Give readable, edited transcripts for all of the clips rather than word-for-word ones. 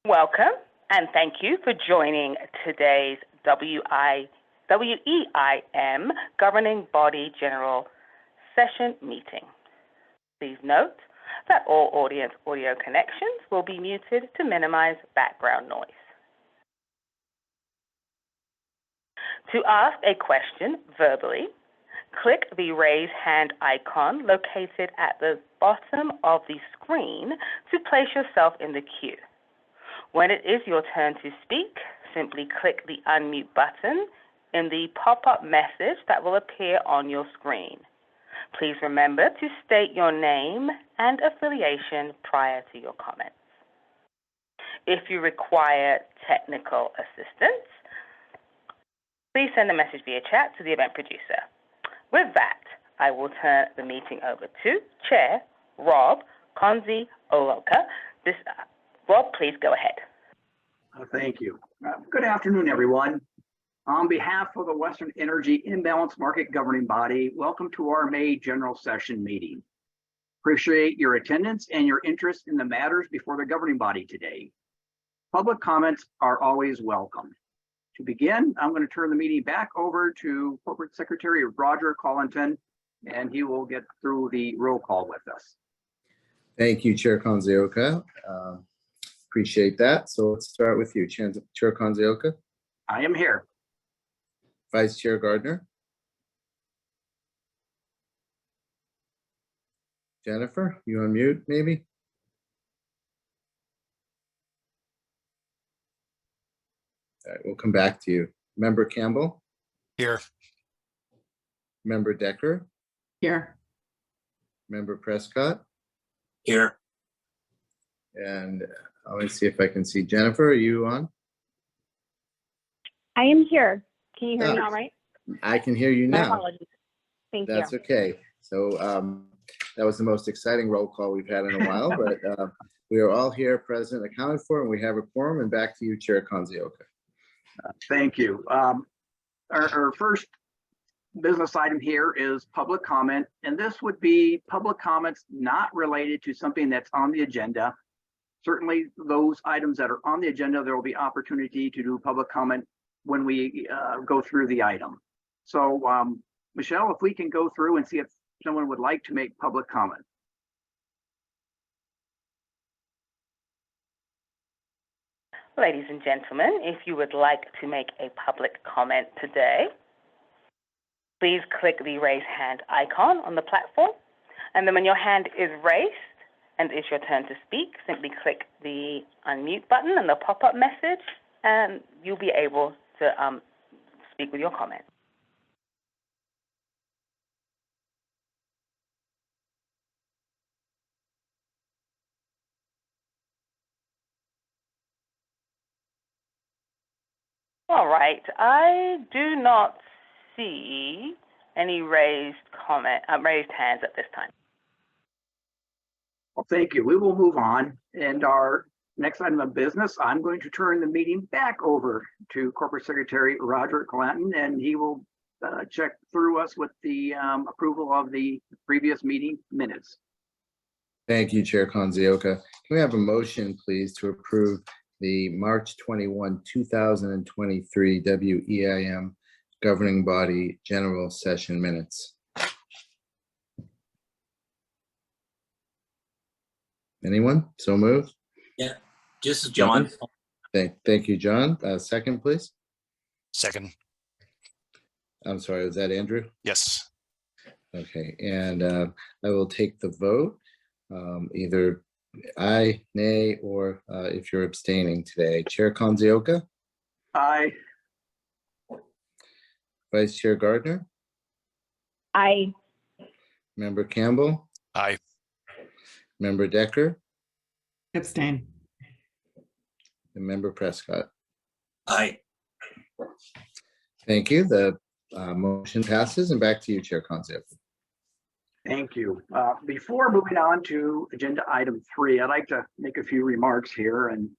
Welcome, and thank you for joining today's WEIM Governing Body General Session meeting. Please note that all audio connections will be muted to minimize background noise. To ask a question verbally, click the raise hand icon located at the bottom of the screen to place yourself in the queue. When it is your turn to speak, simply click the unmute button in the pop-up message that will appear on your screen. Please remember to state your name and affiliation prior to your comments. If you require technical assistance, please send a message via chat to the event producer. With that, I will turn the meeting over to Chair Rob Konzi-Oloka. Rob, please go ahead. Thank you. Good afternoon, everyone. On behalf of the Western Energy Imbalance Market Governing Body, welcome to our May General Session meeting. Appreciate your attendance and your interest in the matters before the governing body today. Public comments are always welcome. To begin, I'm going to turn the meeting back over to Corporate Secretary Roger Collington, and he will get through the roll call with us. Thank you, Chair Konzi-Oloka. Appreciate that. So let's start with you, Chair Konzi-Oloka. I am here. Vice Chair Gardner. Jennifer, you on mute, maybe? All right, we'll come back to you. Member Campbell? Here. Member Decker? Here. Member Prescott? Here. And I want to see if I can see Jennifer. Are you on? I am here. Can you hear me all right? I can hear you My now. apologies. Thank you. That's okay. So that was the most exciting roll call we've had in a while, but we are all here, present, accounted for, and we have a quorum. And back to you, Chair Konzi-Oloka. Thank you. Our first business item here is public comment, and this would be public comments not related to something that's on the agenda. Certainly those items that are on the agenda, there will be opportunity to do public comment when we go through the item. So Michelle, if we can go through and see if someone would like to make public comment. Ladies and gentlemen, if you would like to make a public comment today, please click the raise hand icon on the platform. And then when your hand is raised and it's your turn to speak, simply click the unmute button and the pop-up message, and you'll be able to speak with your comment. All right, I do not see any raised hands at this time. Well, thank you. We will move on. And our next item of business, I'm going to turn the meeting back over to Corporate Secretary Roger Collington, and he will check through us with the approval of the previous meeting minutes. Thank you, Chair Konzi-Oloka. Can we have a motion, please, to approve the March 21, 2023 WEIM Governing Body General Session minutes? Anyone? So moved? Yeah, this is John. Thank you, John. Second, please. Second. I'm sorry, was that Andrew? Yes. Okay, and I will take the vote, either aye, nay, or if you're abstaining today. Chair Konzi-Oloka? Aye. Vice Chair Gardner? Aye. Member Campbell? Aye. Member Decker? Abstain. And Member Prescott? Aye. Thank you. The motion passes, and back to you, Chair Konzi-Oloka. Thank you. Before moving on to agenda item 3, I'd like to make a few remarks here. And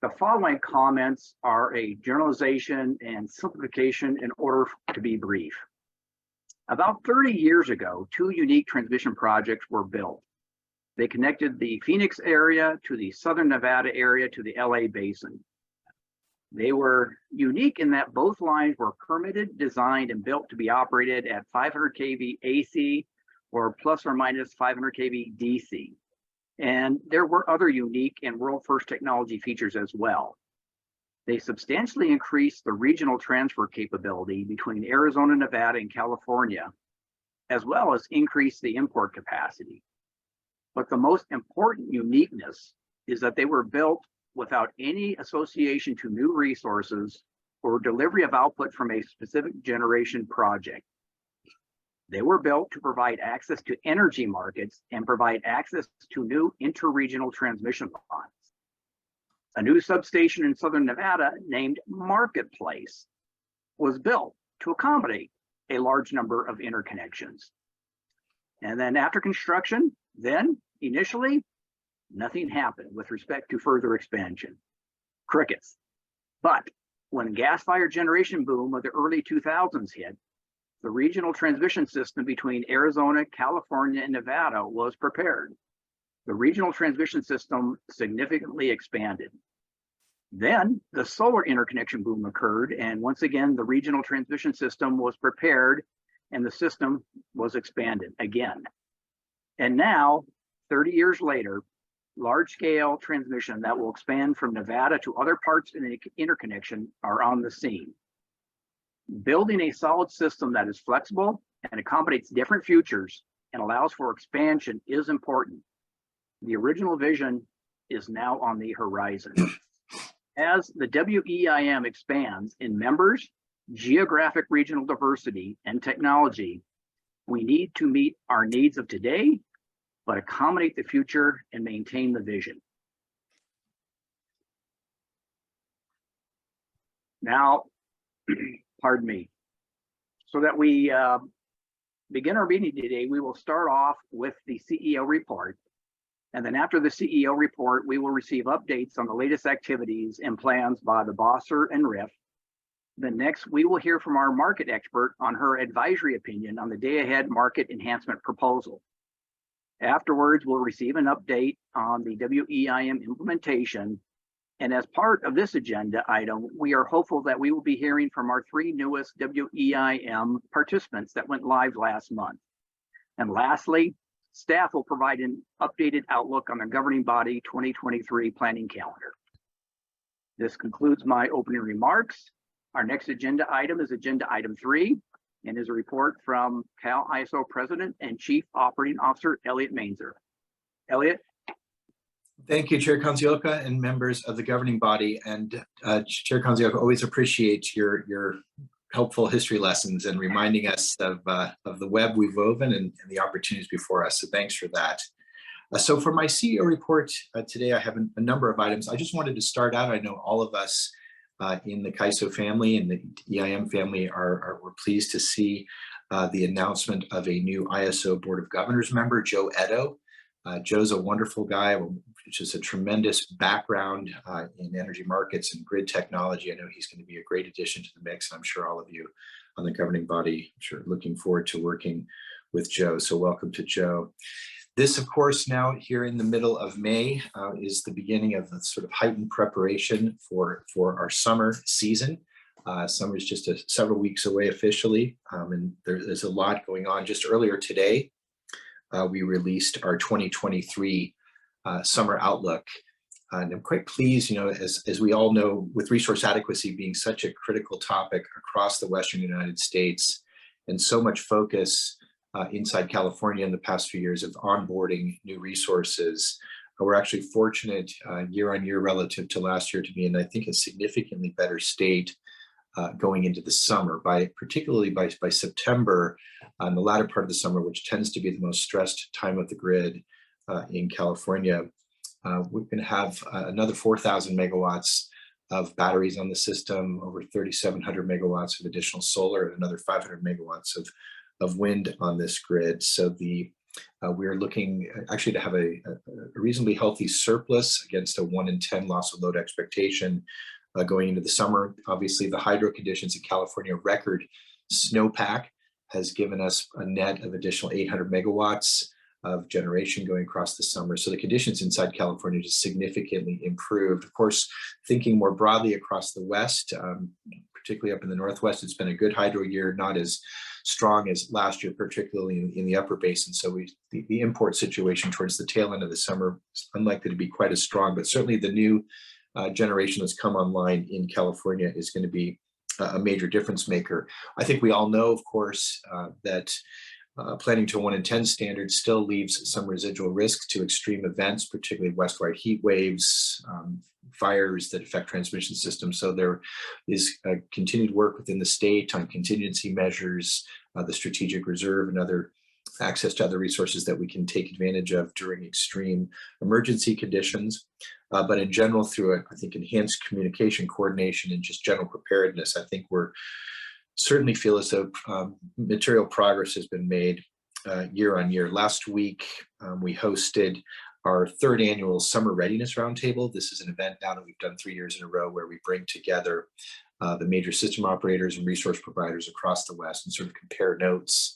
the following comments are a generalization and simplification in order to be brief. About 30 years ago, 2 unique transmission projects were built. They connected the Phoenix area to the Southern Nevada area to the LA basin. They were unique in that both lines were permitted, designed, and built to be operated at 500 kV AC or plus or minus 500 kV DC. And there were other unique and world-first technology features as well. They substantially increased the regional transfer capability between Arizona, Nevada, and California, as well as increased the import capacity. But the most important uniqueness is that they were built without any association to new resources or delivery of output from a specific generation project. They were built to provide access to energy markets and provide access to new interregional transmission lines. A new substation in Southern Nevada named Marketplace was built to accommodate a large number of interconnections. And then after construction, initially, nothing happened with respect to further expansion. Crickets. But when gas-fired generation boom of the early 2000s hit, the regional transmission system between Arizona, California, and Nevada was prepared. The regional transmission system significantly expanded. Then the solar interconnection boom occurred, and once again, the regional transmission system was prepared and the system was expanded again. And now, 30 years later, large-scale transmission that will expand from Nevada to other parts in the interconnection are on the scene. Building a solid system that is flexible and accommodates different futures and allows for expansion is important. The original vision is now on the horizon. As the WEIM expands in members, geographic regional diversity, and technology, we need to meet our needs of today, but accommodate the future and maintain the vision. Now, pardon me. So that we begin our meeting today, we will start off with the CEO report. And then after the CEO report, we will receive updates on the latest activities and plans by the BOSSR and RIF. Then next, we will hear from our market expert on her advisory opinion on the day-ahead market enhancement proposal. Afterwards, we'll receive an update on the WEIM implementation. And as part of this agenda item, we are hopeful that we will be hearing from our 3 newest WEIM participants that went live last month. And lastly, staff will provide an updated outlook on the governing body 2023 planning calendar. This concludes my opening remarks. Our next agenda item is agenda item 3 and is a report from Cal ISO President and Chief Operating Officer, Elliot Mainzer. Elliot. Thank you, Chair Conzioka and members of the governing body. And Chair Conzioka, always appreciate your helpful history lessons and reminding us of the web we've woven and the opportunities before us. So thanks for that. So for my CEO report today, I have a number of items. I just wanted to start out. I know all of us in the CAISO family and the EIM family we're pleased to see the announcement of a new ISO Board of Governors member, Joe Edo. Joe's a wonderful guy, just a tremendous background in energy markets and grid technology. I know he's going to be a great addition to the mix. I'm sure all of you on the governing body are looking forward to working with Joe. So welcome to Joe. This, of course, now here in the middle of May is the beginning of the sort of heightened preparation for our summer season. Summer is just several weeks away officially, and there's a lot going on. Just earlier today, we released our 2023 summer outlook. And I'm quite pleased, as we all know, with resource adequacy being such a critical topic across the Western United States and so much focus inside California in the past few years of onboarding new resources. We're actually fortunate year on year relative to last year to be in, I think, a significantly better state going into the summer, particularly by September, the latter part of the summer, which tends to be the most stressed time of the grid in California. We're going to have another 4,000 megawatts of batteries on the system, over 3,700 megawatts of additional solar, and another 500 megawatts of wind on this grid. So we're looking actually to have a reasonably healthy surplus against a 1 in 10 loss of load expectation going into the summer. Obviously, the hydro conditions in California, record snowpack has given us a net of additional 800 megawatts of generation going across the summer. So the conditions inside California just significantly improved. Of course, thinking more broadly across the West, particularly up in the Northwest, it's been a good hydro year, not as strong as last year, particularly in the upper basin. So the import situation towards the tail end of the summer is unlikely to be quite as strong, but certainly the new generation that's come online in California is going to be a major difference maker. I think we all know, of course, that planning to a 1 in 10 standard still leaves some residual risk to extreme events, particularly west-wide heat waves, fires that affect transmission systems. So there is continued work within the state on contingency measures, the strategic reserve, and other access to other resources that we can take advantage of during extreme emergency conditions. But in general, through I think enhanced communication, coordination, and just general preparedness, I think we're certainly feel as though material progress has been made year on year. Last week, we hosted our 3rd annual Summer Readiness Roundtable. This is an event now that we've done 3 years in a row where we bring together the major system operators and resource providers across the West and sort of compare notes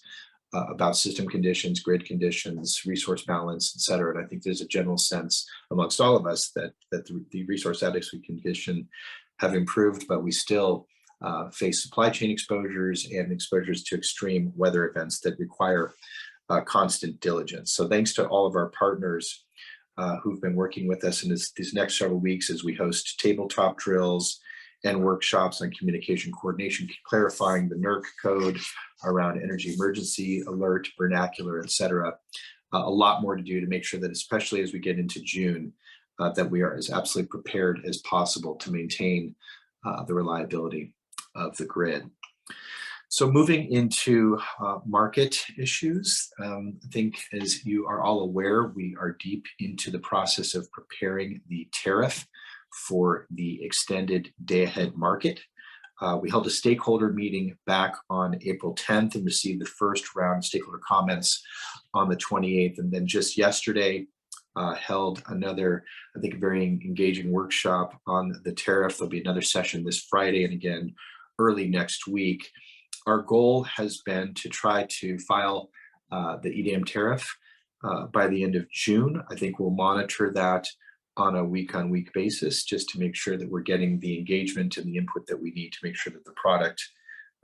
about system conditions, grid conditions, resource balance, et cetera. And I think there's a general sense amongst all of us that the resource adequacy condition have improved, but we still face supply chain exposures and exposures to extreme weather events that require constant diligence. So thanks to all of our partners who've been working with us in these next several weeks as we host tabletop drills and workshops on communication coordination, clarifying the NERC code around energy emergency alert, vernacular, et cetera. A lot more to do to make sure that, especially as we get into June, that we are as absolutely prepared as possible to maintain the reliability of the grid. So moving into market issues, I think as you are all aware, we are deep into the process of preparing the tariff for the extended day-ahead market. We held a stakeholder meeting back on April 10th and received the first round of stakeholder comments on the 28th. And then just yesterday, held another, I think, very engaging workshop on the tariff. There'll be another session this Friday and again early next week. Our goal has been to try to file the EDM tariff by the end of June. I think we'll monitor that on a week-on-week basis just to make sure that we're getting the engagement and the input that we need to make sure that the product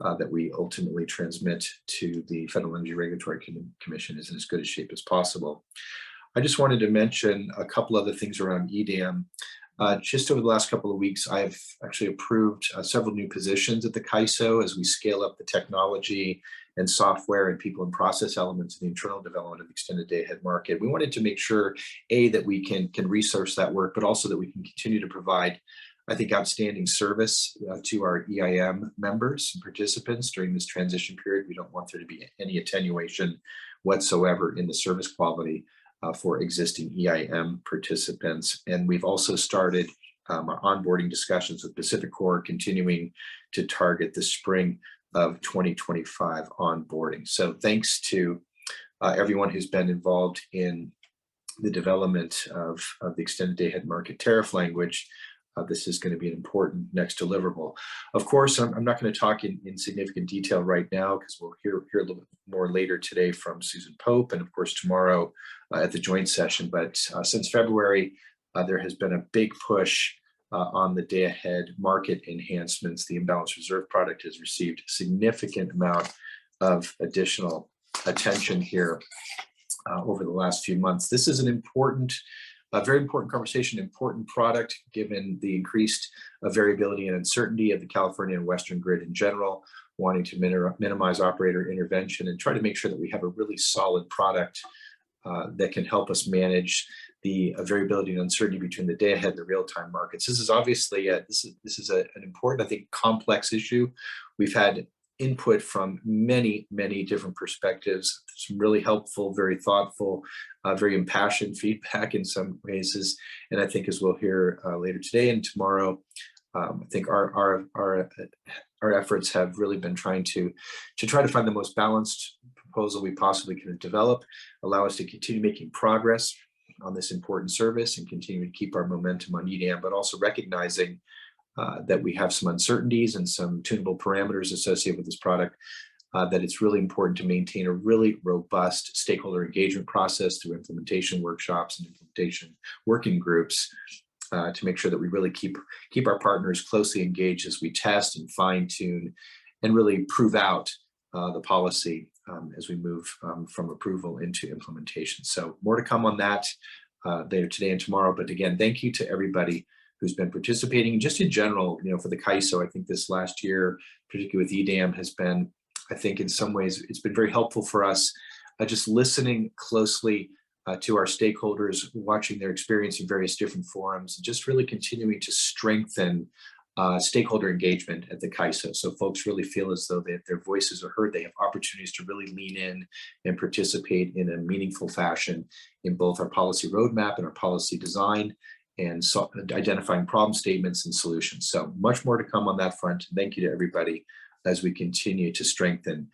that we ultimately transmit to the Federal Energy Regulatory Commission is in as good a shape as possible. I just wanted to mention a couple other things around EDM. Just over the last couple of weeks, I've actually approved several new positions at the CAISO as we scale up the technology and software and people and process elements of the internal development of the extended day-ahead market. We wanted to make sure, A, that we can resource that work, but also that we can continue to provide, I think, outstanding service to our EIM members and participants during this transition period. We don't want there to be any attenuation whatsoever in the service quality for existing EIM participants. And we've also started our onboarding discussions with Pacific Core, continuing to target the spring of 2025 onboarding. So thanks to everyone who's been involved in the development of the extended day-ahead market tariff language. This is going to be an important next deliverable. Of course, I'm not going to talk in significant detail right now because we'll hear a little bit more later today from Susan Pope and of course tomorrow at the joint session. But since February, there has been a big push on the day-ahead market enhancements. The imbalance reserve product has received a significant amount of additional attention here over the last few months. This is a very important conversation, important product, given the increased variability and uncertainty of the California and Western grid in general, wanting to minimize operator intervention and try to make sure that we have a really solid product that can help us manage the variability and uncertainty between the day-ahead and the real-time markets. This is obviously an important, I think, complex issue. We've had input from many different perspectives, some really helpful, very thoughtful, very impassioned feedback in some cases. And I think as we'll hear later today and tomorrow, I think our efforts have really been trying to find the most balanced proposal we possibly can develop, allow us to continue making progress on this important service and continue to keep our momentum on EDM, but also recognizing that we have some uncertainties and some tunable parameters associated with this product. that it's really important to maintain a really robust stakeholder engagement process through implementation workshops and implementation working groups to make sure that we really keep our partners closely engaged as we test and fine tune and really prove out the policy as we move from approval into implementation. So more to come on that later today and tomorrow. But again, thank you to everybody who's been participating. Just in general, for the CAISO, I think this last year, particularly with EDAM, has been, I think in some ways, it's been very helpful for us, just listening closely to our stakeholders, watching their experience in various different forums, and just really continuing to strengthen stakeholder engagement at the CAISO. So folks really feel as though their voices are heard. They have opportunities to really lean in and participate in a meaningful fashion in both our policy roadmap and our policy design, and so identifying problem statements and solutions. So much more to come on that front. Thank you to everybody as we continue to strengthen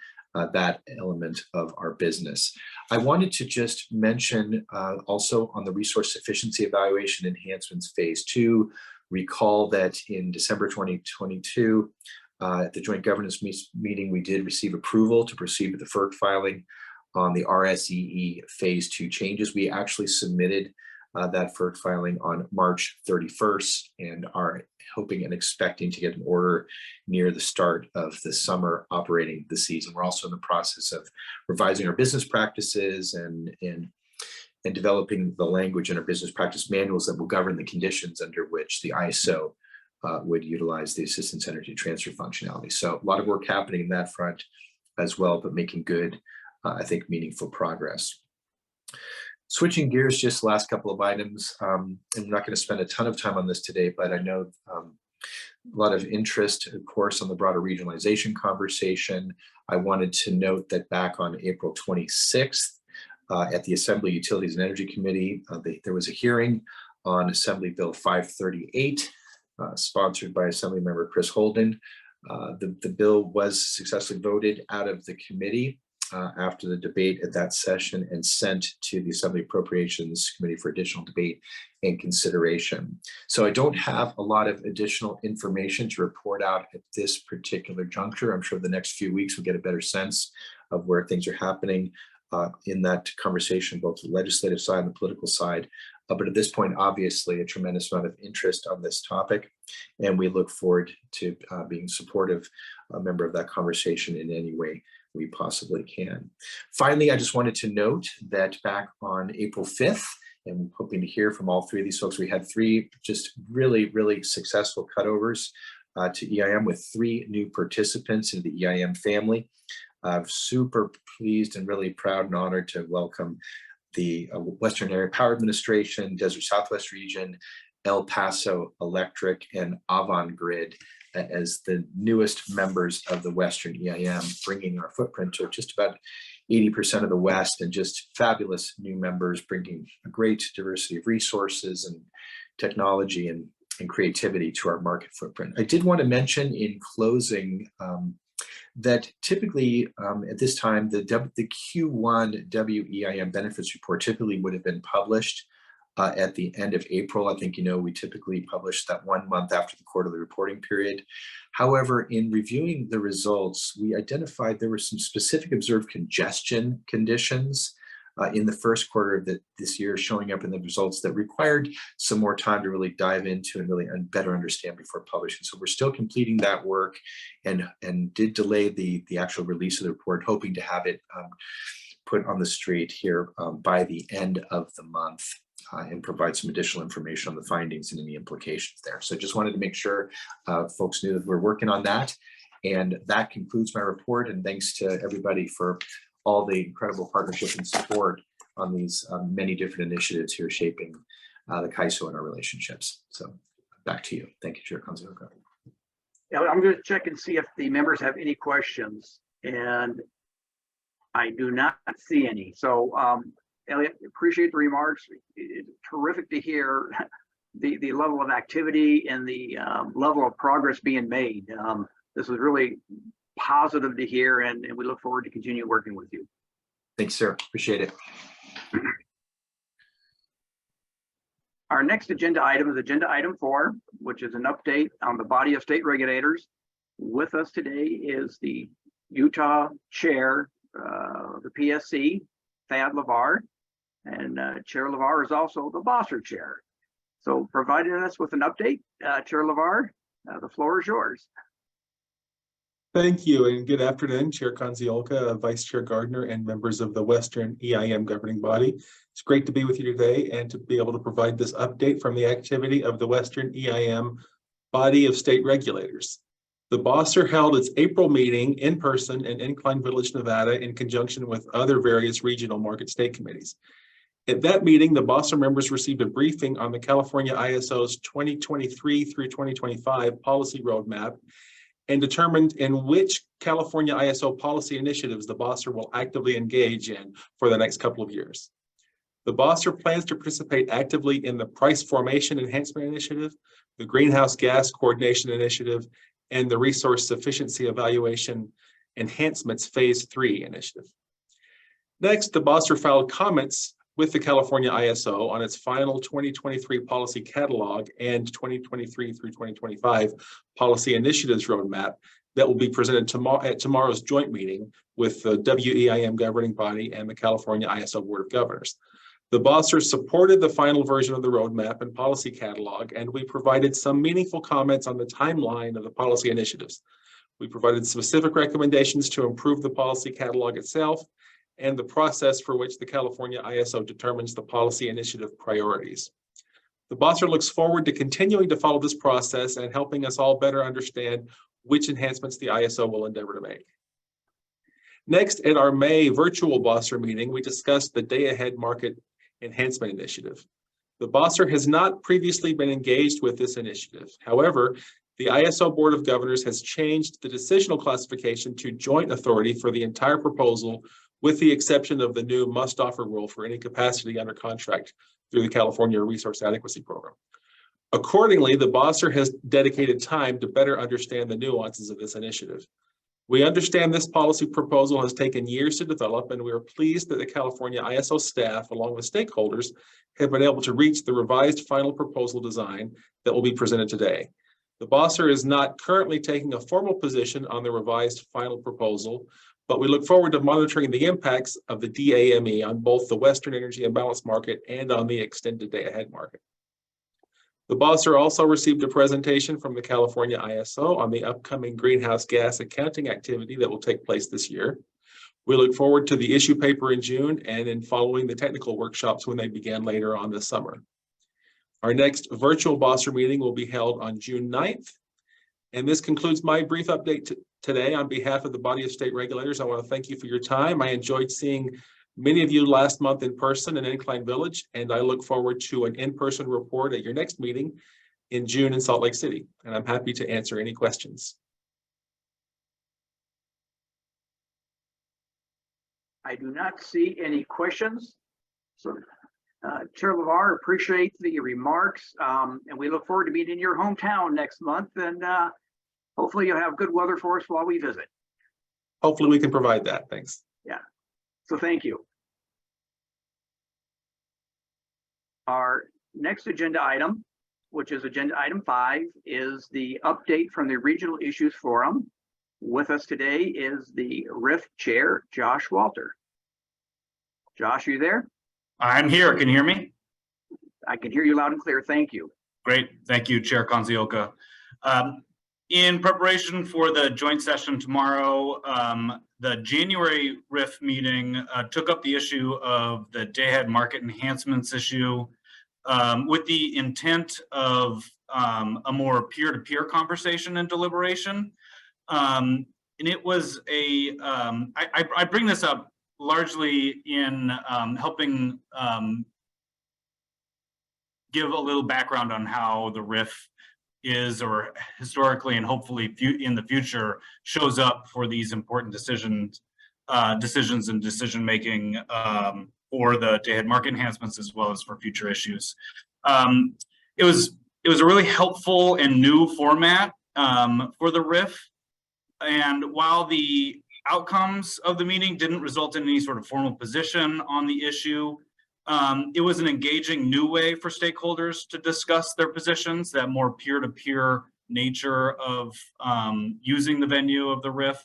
that element of our business. I wanted to just mention also on the resource sufficiency evaluation enhancements phase 2, recall that in December 2022, at the joint governance meeting, we did receive approval to proceed with the FERC filing on the RSEE phase 2 changes. We actually submitted that FERC filing on March 31st and are hoping and expecting to get an order near the start of the summer operating the season. We're also in the process of revising our business practices and developing the language in our business practice manuals that will govern the conditions under which the ISO would utilize the assistance energy transfer functionality. So a lot of work happening in that front as well, but making good, I think, meaningful progress. Switching gears, just the last couple of items. I'm not going to spend a ton of time on this today, but I know a lot of interest, of course, on the broader regionalization conversation. I wanted to note that back on April 26th, at the Assembly Utilities and Energy Committee, there was a hearing on Assembly Bill 538, sponsored by Assemblymember Chris Holden. The bill was successfully voted out of the committee after the debate at that session and sent to the Assembly Appropriations Committee for additional debate and consideration. So I don't have a lot of additional information to report out at this particular juncture. I'm sure the next few weeks we'll get a better sense of where things are happening in that conversation, both the legislative side and the political side. But at this point, obviously, a tremendous amount of interest on this topic, and we look forward to being supportive, a member of that conversation in any way we possibly can. Finally, I just wanted to note that back on April 5th, and I'm hoping to hear from all three of these folks, we had 3 just really, really successful cutovers to EIM with 3 new participants in the EIM family. I'm super pleased and really proud and honored to welcome the Western Area Power Administration, Desert Southwest Region, El Paso Electric, and Avangrid as the newest members of the Western EIM, bringing our footprint to just about 80% of the West, and just fabulous new members, bringing a great diversity of resources and technology and creativity to our market footprint. I did want to mention in closing that typically at this time, the Q1 WEIM benefits report typically would have been published at the end of April. I think, we typically publish that 1 month after the quarterly reporting period. However, in reviewing the results, we identified there were some specific observed congestion conditions in the first quarter of this year showing up in the results that required some more time to really dive into and really better understand before publishing. So we're still completing that work and did delay the actual release of the report, hoping to have it put on the street here by the end of the month. And provide some additional information on the findings and any implications there. So just wanted to make sure folks knew that we're working on that. And that concludes my report. And thanks to everybody for all the incredible partnership and support on these many different initiatives here shaping the CAISO and our relationships. So back to you. Thank you, Chair Kanzioka. Yeah, I'm going to check and see if the members have any questions. And I do not see any. So Elliot, appreciate the remarks. It's terrific to hear the level of activity and the level of progress being made. This is really positive to hear, and we look forward to continue working with you. Thanks, sir. Appreciate it. Our next agenda item is agenda item 4, which is an update on the body of state regulators. With us today is the Utah Chair, the PSC, Thad LeVar, and Chair LeVar is also the Bosser Chair. So providing us with an update, Chair LeVar, the floor is yours. Thank you, and good afternoon, Chair Konziolka, Vice Chair Gardner, and members of the Western EIM governing body. It's great to be with you today and to be able to provide this update from the activity of the Western EIM body of state regulators. The Bosser held its April meeting in person in Incline Village, Nevada, in conjunction with other various regional market state committees. At that meeting, the Bosser members received a briefing on the California ISO's 2023 through 2025 policy roadmap and determined in which California ISO policy initiatives the Bosser will actively engage in for the next couple of years. The Bosser plans to participate actively in the Price Formation Enhancement Initiative, the Greenhouse Gas Coordination Initiative, and the Resource Sufficiency Evaluation Enhancements Phase 3 initiative. Next, the Bosser filed comments with the California ISO on its final 2023 policy catalog and 2023 through 2025 policy initiatives roadmap that will be presented at tomorrow's joint meeting with the WEIM governing body and the California ISO Board of Governors. The Bosser supported the final version of the roadmap and policy catalog, and we provided some meaningful comments on the timeline of the policy initiatives. We provided specific recommendations to improve the policy catalog itself and the process for which the California ISO determines the policy initiative priorities. The Bosser looks forward to continuing to follow this process and helping us all better understand which enhancements the ISO will endeavor to make. Next, at our May virtual Bosser meeting, we discussed the Day-Ahead Market Enhancement Initiative. The Bosser has not previously been engaged with this initiative. However, the ISO Board of Governors has changed the decisional classification to joint authority for the entire proposal, with the exception of the new must-offer rule for any capacity under contract through the California Resource Adequacy Program. Accordingly, the Bosser has dedicated time to better understand the nuances of this initiative. We understand this policy proposal has taken years to develop, and we are pleased that the California ISO staff, along with stakeholders, have been able to reach the revised final proposal design that will be presented today. The Bosser is not currently taking a formal position on the revised final proposal, but we look forward to monitoring the impacts of the DAME on both the Western Energy Imbalance Market and on the extended day-ahead market. The Bosser also received a presentation from the California ISO on the upcoming greenhouse gas accounting activity that will take place this year. We look forward to the issue paper in June and in following the technical workshops when they begin later on this summer. Our next virtual Bosser meeting will be held on June 9th. And this concludes my brief update today. On behalf of the body of state regulators, I want to thank you for your time. I enjoyed seeing many of you last month in person in Incline Village, and I look forward to an in-person report at your next meeting in June in Salt Lake City. And I'm happy to answer any questions. I do not see any questions. So Chair LeVar, appreciate the remarks, and we look forward to meeting in your hometown next month, and hopefully you'll have good weather for us while we visit. Hopefully we can provide that. Thanks. Yeah, so thank you. Our next agenda item, which is agenda item 5, is the update from the Regional Issues Forum. With us today is the RIF Chair, Josh Walter. Josh, are you there? I'm here. Can you hear me? I can hear you loud and clear. Thank you. Great. Thank you, Chair Konziolka. In preparation for the joint session tomorrow, the January RIF meeting took up the issue of the day-ahead market enhancements issue with the intent of a more peer-to-peer conversation and deliberation. And it was a, I bring this up largely in helping give a little background on how the RIF is, or historically and hopefully in the future, shows up for these important decisions and decision making for the day-ahead market enhancements as well as for future issues. It was a really helpful and new format for the RIF, and while the outcomes of the meeting didn't result in any sort of formal position on the issue, it was an engaging new way for stakeholders to discuss their positions. That more peer-to-peer nature of using the venue of the RIF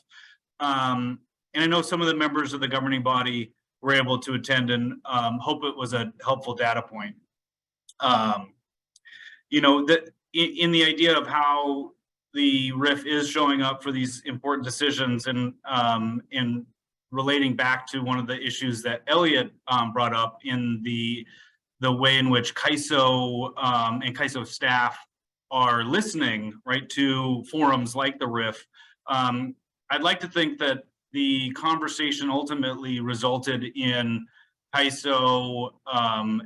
And I know some of the members of the governing body were able to attend, and hope it was a helpful data point. You know, that in the idea of how the RIF is showing up for these important decisions, and in relating back to one of the issues that Elliot brought up in the way in which CAISO and CAISO staff are listening, right, to forums like the RIF. I'd like to think that the conversation ultimately resulted in CAISO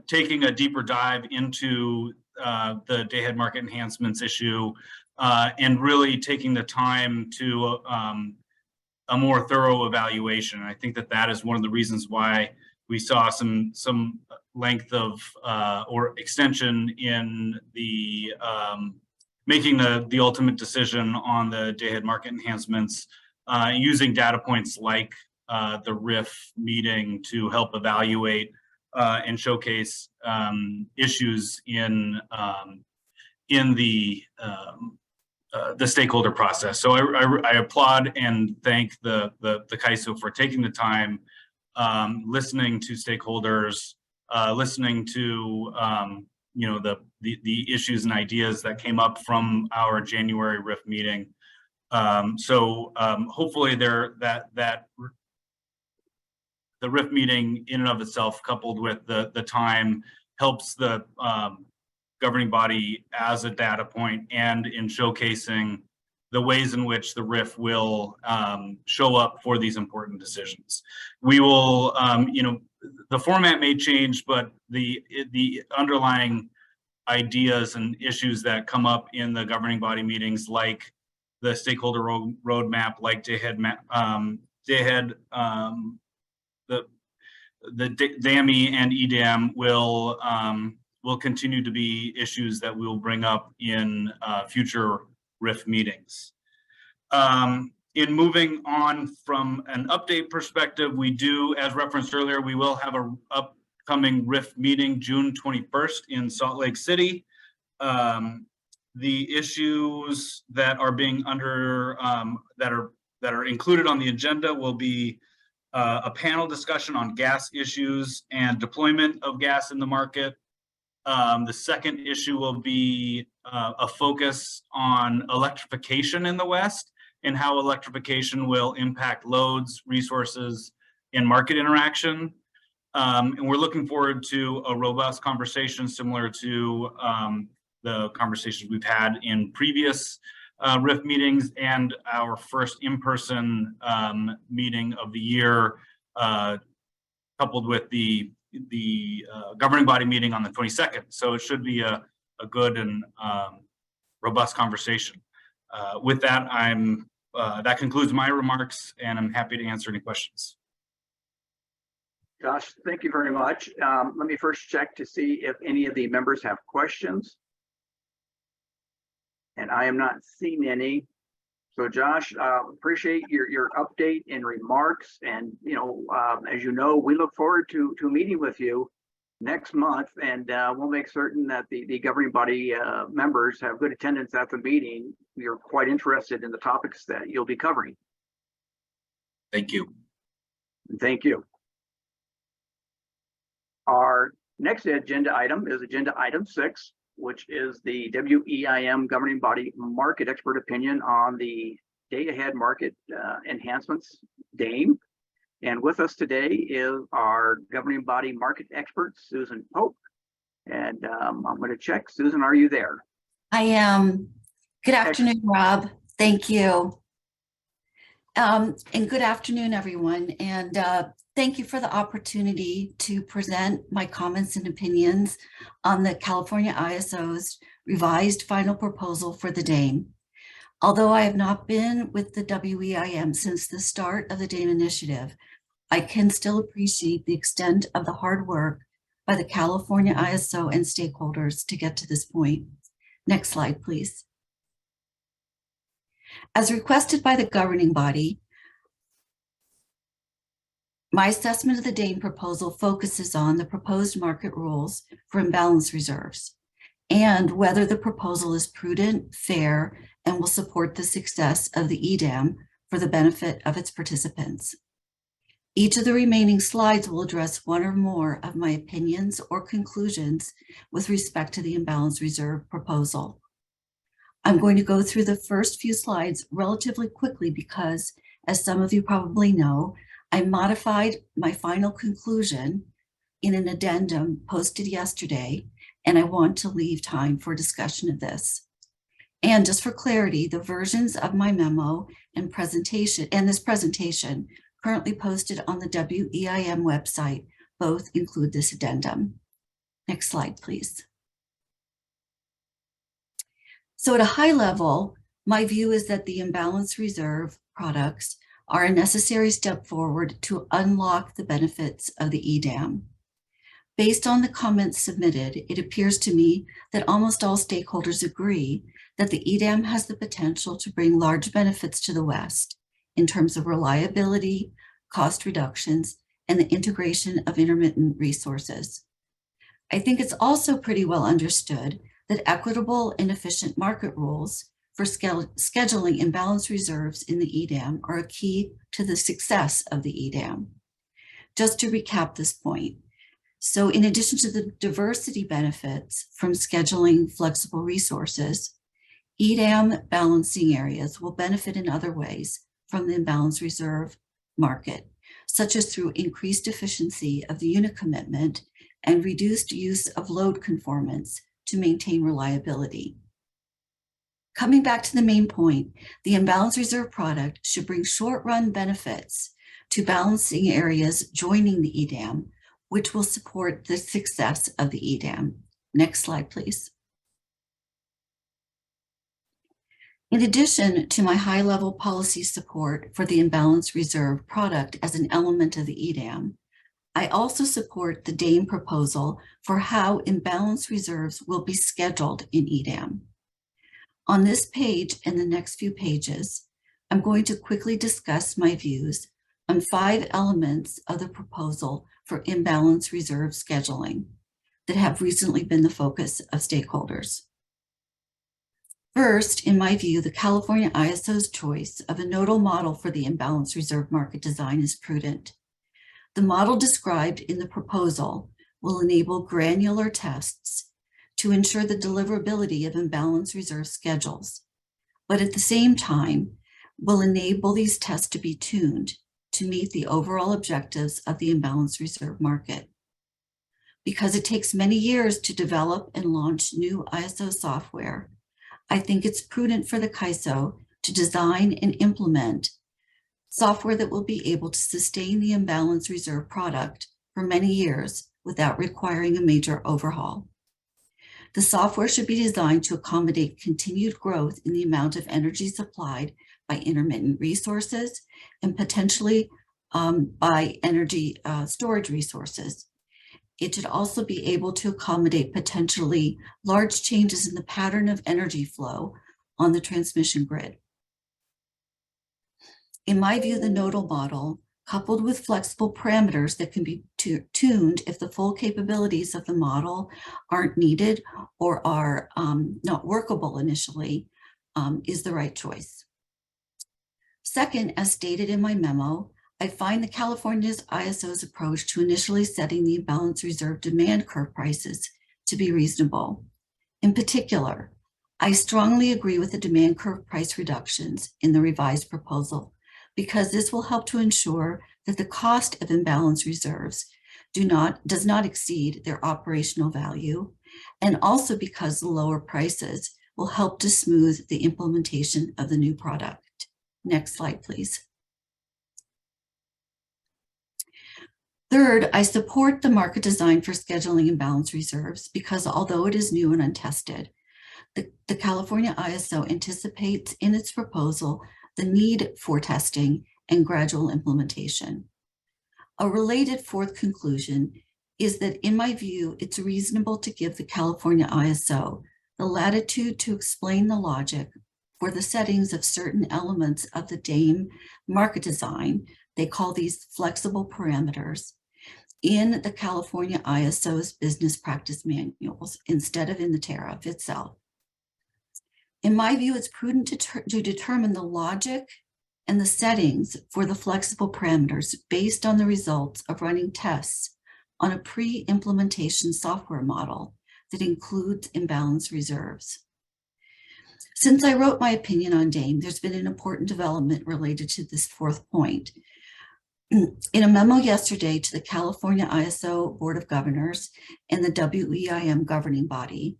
taking a deeper dive into the day-ahead market enhancements issue, and really taking the time to a more thorough evaluation. And I think that that is one of the reasons why we saw some length of or extension in the making the ultimate decision on the day-ahead market enhancements, using data points like the RIF meeting to help evaluate and showcase issues in the stakeholder process. So I applaud and thank the CAISO for taking the time, listening to stakeholders, listening to you know, the issues and ideas that came up from our January RIF meeting. So hopefully that the RIF meeting in and of itself, coupled with the time, helps the governing body as a data point, and in showcasing the ways in which the RIF will show up for these important decisions. We will, you know, the format may change, but the underlying ideas and issues that come up in the governing body meetings, like the stakeholder roadmap, like day-ahead, the DAMI and EDAM will continue to be issues that we will bring up in future RIF meetings. In moving on from an update perspective, we do, as referenced earlier, we will have a upcoming RIF meeting June 21st in Salt Lake City. The issues that are being that are included on the agenda will be a panel discussion on gas issues and deployment of gas in the market. The second issue will be a focus on electrification in the West, and how electrification will impact loads, resources, and market interaction. And we're looking forward to a robust conversation similar to the conversations we've had in previous RIF meetings, and our first in-person meeting of the year, coupled with the governing body meeting on the 22nd. So it should be a good and robust conversation. With that, that concludes my remarks, and I'm happy to answer any questions. Josh, thank you very much. Let me first check to see if any of the members have questions. And I am not seeing any. So Josh, appreciate your update and remarks. And, you know, as you know, we look forward to meeting with you next month, and we'll make certain that the governing body members have good attendance at the meeting. We are quite interested in the topics that you'll be covering. Thank you. Thank you. Our next agenda item is agenda item 6, which is the WEIM governing body market expert opinion on the day-ahead market enhancements, DAME. And with us today is our governing body market expert, Susan Pope. And I'm going to check. Susan, are you there? I am. Good afternoon, Rob. Thank you. And good afternoon, everyone. And thank you for the opportunity to present my comments and opinions on the California ISO's revised final proposal for the DAME. Although I have not been with the WEIM since the start of the DAME initiative, I can still appreciate the extent of the hard work by the California ISO and stakeholders to get to this point. Next slide, please. As requested by the governing body, my assessment of the DAME proposal focuses on the proposed market rules for imbalance reserves and whether the proposal is prudent, fair, and will support the success of the EDAM for the benefit of its participants. Each of the remaining slides will address one or more of my opinions or conclusions with respect to the imbalance reserve proposal. I'm going to go through the first few slides relatively quickly because, as some of you probably know, I modified my final conclusion in an addendum posted yesterday, and I want to leave time for discussion of this. And just for clarity, the versions of my memo and this presentation currently posted on the WEIM website both include this addendum. Next slide, please. So at a high level, my view is that the imbalance reserve products are a necessary step forward to unlock the benefits of the EDAM. Based on the comments submitted, it appears to me that almost all stakeholders agree that the EDAM has the potential to bring large benefits to the West in terms of reliability, cost reductions, and the integration of intermittent resources. I think it's also pretty well understood that equitable and efficient market rules for scheduling imbalance reserves in the EDAM are a key to the success of the EDAM. Just to recap this point, so in addition to the diversity benefits from scheduling flexible resources, EDAM balancing areas will benefit in other ways from the imbalance reserve market, such as through increased efficiency of the unit commitment and reduced use of load conformance to maintain reliability. Coming back to the main point, the imbalance reserve product should bring short-run benefits to balancing areas joining the EDAM, which will support the success of the EDAM. Next slide, please. In addition to my high-level policy support for the imbalance reserve product as an element of the EDAM, I also support the DAME proposal for how imbalance reserves will be scheduled in EDAM. On this page and the next few pages, I'm going to quickly discuss my views on 5 elements of the proposal for imbalance reserve scheduling that have recently been the focus of stakeholders. First, in my view, the California ISO's choice of a nodal model for the imbalance reserve market design is prudent. The model described in the proposal will enable granular tests to ensure the deliverability of imbalance reserve schedules, but at the same time will enable these tests to be tuned to meet the overall objectives of the imbalance reserve market. Because it takes many years to develop and launch new ISO software, I think it's prudent for the CAISO to design and implement software that will be able to sustain the imbalance reserve product for many years without requiring a major overhaul. The software should be designed to accommodate continued growth in the amount of energy supplied by intermittent resources and potentially by energy storage resources. It should also be able to accommodate potentially large changes in the pattern of energy flow on the transmission grid. In my view, the nodal model, coupled with flexible parameters that can be tuned if the full capabilities of the model aren't needed or are not workable initially, is the right choice. Second, as stated in my memo, I find the California's ISO's approach to initially setting the imbalance reserve demand curve prices to be reasonable. In particular, I strongly agree with the demand curve price reductions in the revised proposal because this will help to ensure that the cost of imbalance reserves does not exceed their operational value, and also because the lower prices will help to smooth the implementation of the new product. Next slide, please. Third, I support the market design for scheduling imbalance reserves because although it is new and untested, the California ISO anticipates in its proposal the need for testing and gradual implementation. A related fourth conclusion is that, in my view, it's reasonable to give the California ISO the latitude to explain the logic for the settings of certain elements of the DAME market design. They call these flexible parameters in the California ISO's business practice manuals instead of in the tariff itself. In my view, it's prudent to determine the logic and the settings for the flexible parameters based on the results of running tests on a pre-implementation software model that includes imbalance reserves. Since I wrote my opinion on DAME, there's been an important development related to this fourth point. In a memo yesterday to the California ISO Board of Governors and the WEIM governing body,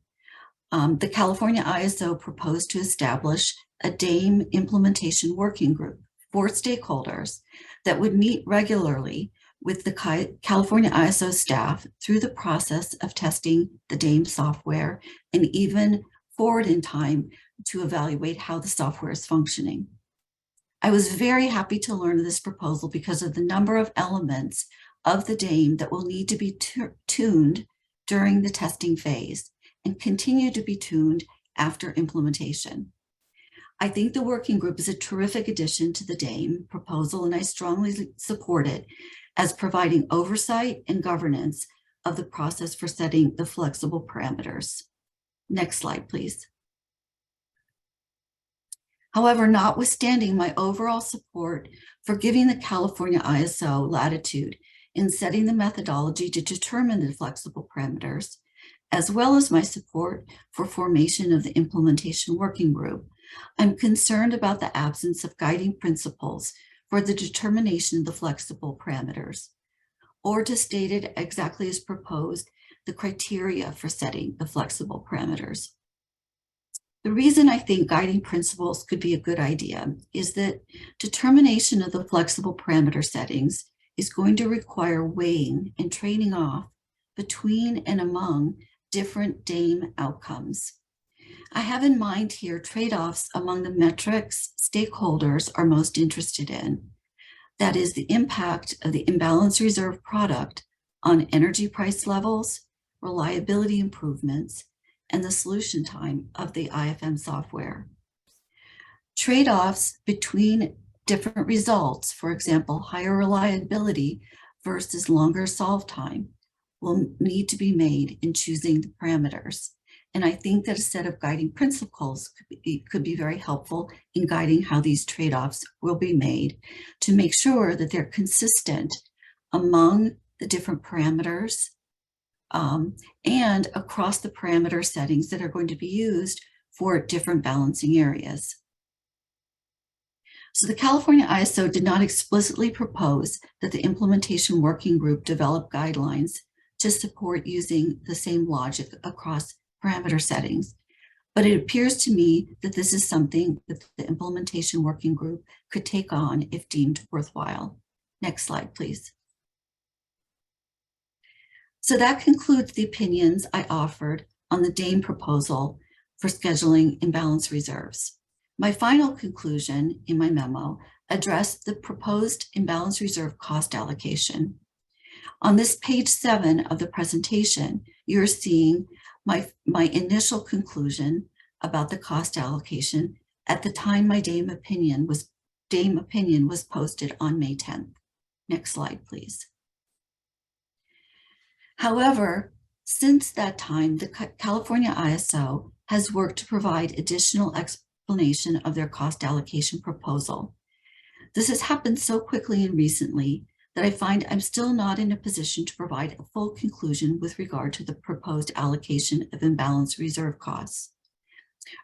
the California ISO proposed to establish a DAME implementation working group for stakeholders that would meet regularly with the California ISO staff through the process of testing the DAME software and even forward in time to evaluate how the software is functioning. I was very happy to learn of this proposal because of the number of elements of the DAME that will need to be tuned during the testing phase and continue to be tuned after implementation. I think the working group is a terrific addition to the DAME proposal, and I strongly support it as providing oversight and governance of the process for setting the flexible parameters. Next slide, please. However, notwithstanding my overall support for giving the California ISO latitude in setting the methodology to determine the flexible parameters, as well as my support for formation of the implementation working group, I'm concerned about the absence of guiding principles for the determination of the flexible parameters, or to state it exactly as proposed, the criteria for setting the flexible parameters. The reason I think guiding principles could be a good idea is that determination of the flexible parameter settings is going to require weighing and trading off between and among different DAME outcomes. I have in mind here trade-offs among the metrics stakeholders are most interested in. That is the impact of the imbalance reserve product on energy price levels, reliability improvements, and the solution time of the IFM software. Trade-offs between different results, for example, higher reliability versus longer solve time, will need to be made in choosing the parameters. And I think that a set of guiding principles could be very helpful in guiding how these trade-offs will be made to make sure that they're consistent among the different parameters and across the parameter settings that are going to be used for different balancing areas. So the California ISO did not explicitly propose that the implementation working group develop guidelines to support using the same logic across parameter settings, but it appears to me that this is something that the implementation working group could take on if deemed worthwhile. Next slide, please. So that concludes the opinions I offered on the DAME proposal for scheduling imbalance reserves. My final conclusion in my memo addressed the proposed imbalance reserve cost allocation. On this page 7 of the presentation, you're seeing my initial conclusion about the cost allocation at the time my DAME opinion was posted on May 10th. Next slide, please. However, since that time, the California ISO has worked to provide additional explanation of their cost allocation proposal. This has happened so quickly and recently that I find I'm still not in a position to provide a full conclusion with regard to the proposed allocation of imbalance reserve costs.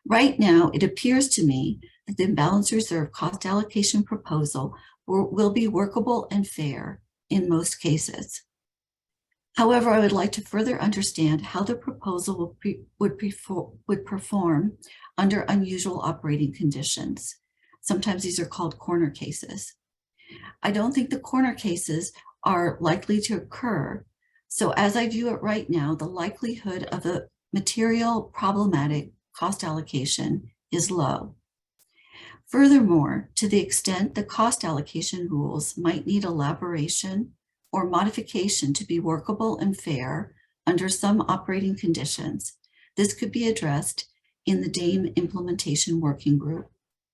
Right now, it appears to me that the imbalance reserve cost allocation proposal will be workable and fair in most cases. However, I would like to further understand how the proposal would perform under unusual operating conditions. Sometimes these are called corner cases. I don't think the corner cases are likely to occur. So as I view it right now, the likelihood of a material problematic cost allocation is low. Furthermore, to the extent the cost allocation rules might need elaboration or modification to be workable and fair under some operating conditions, this could be addressed in the DAME implementation working group,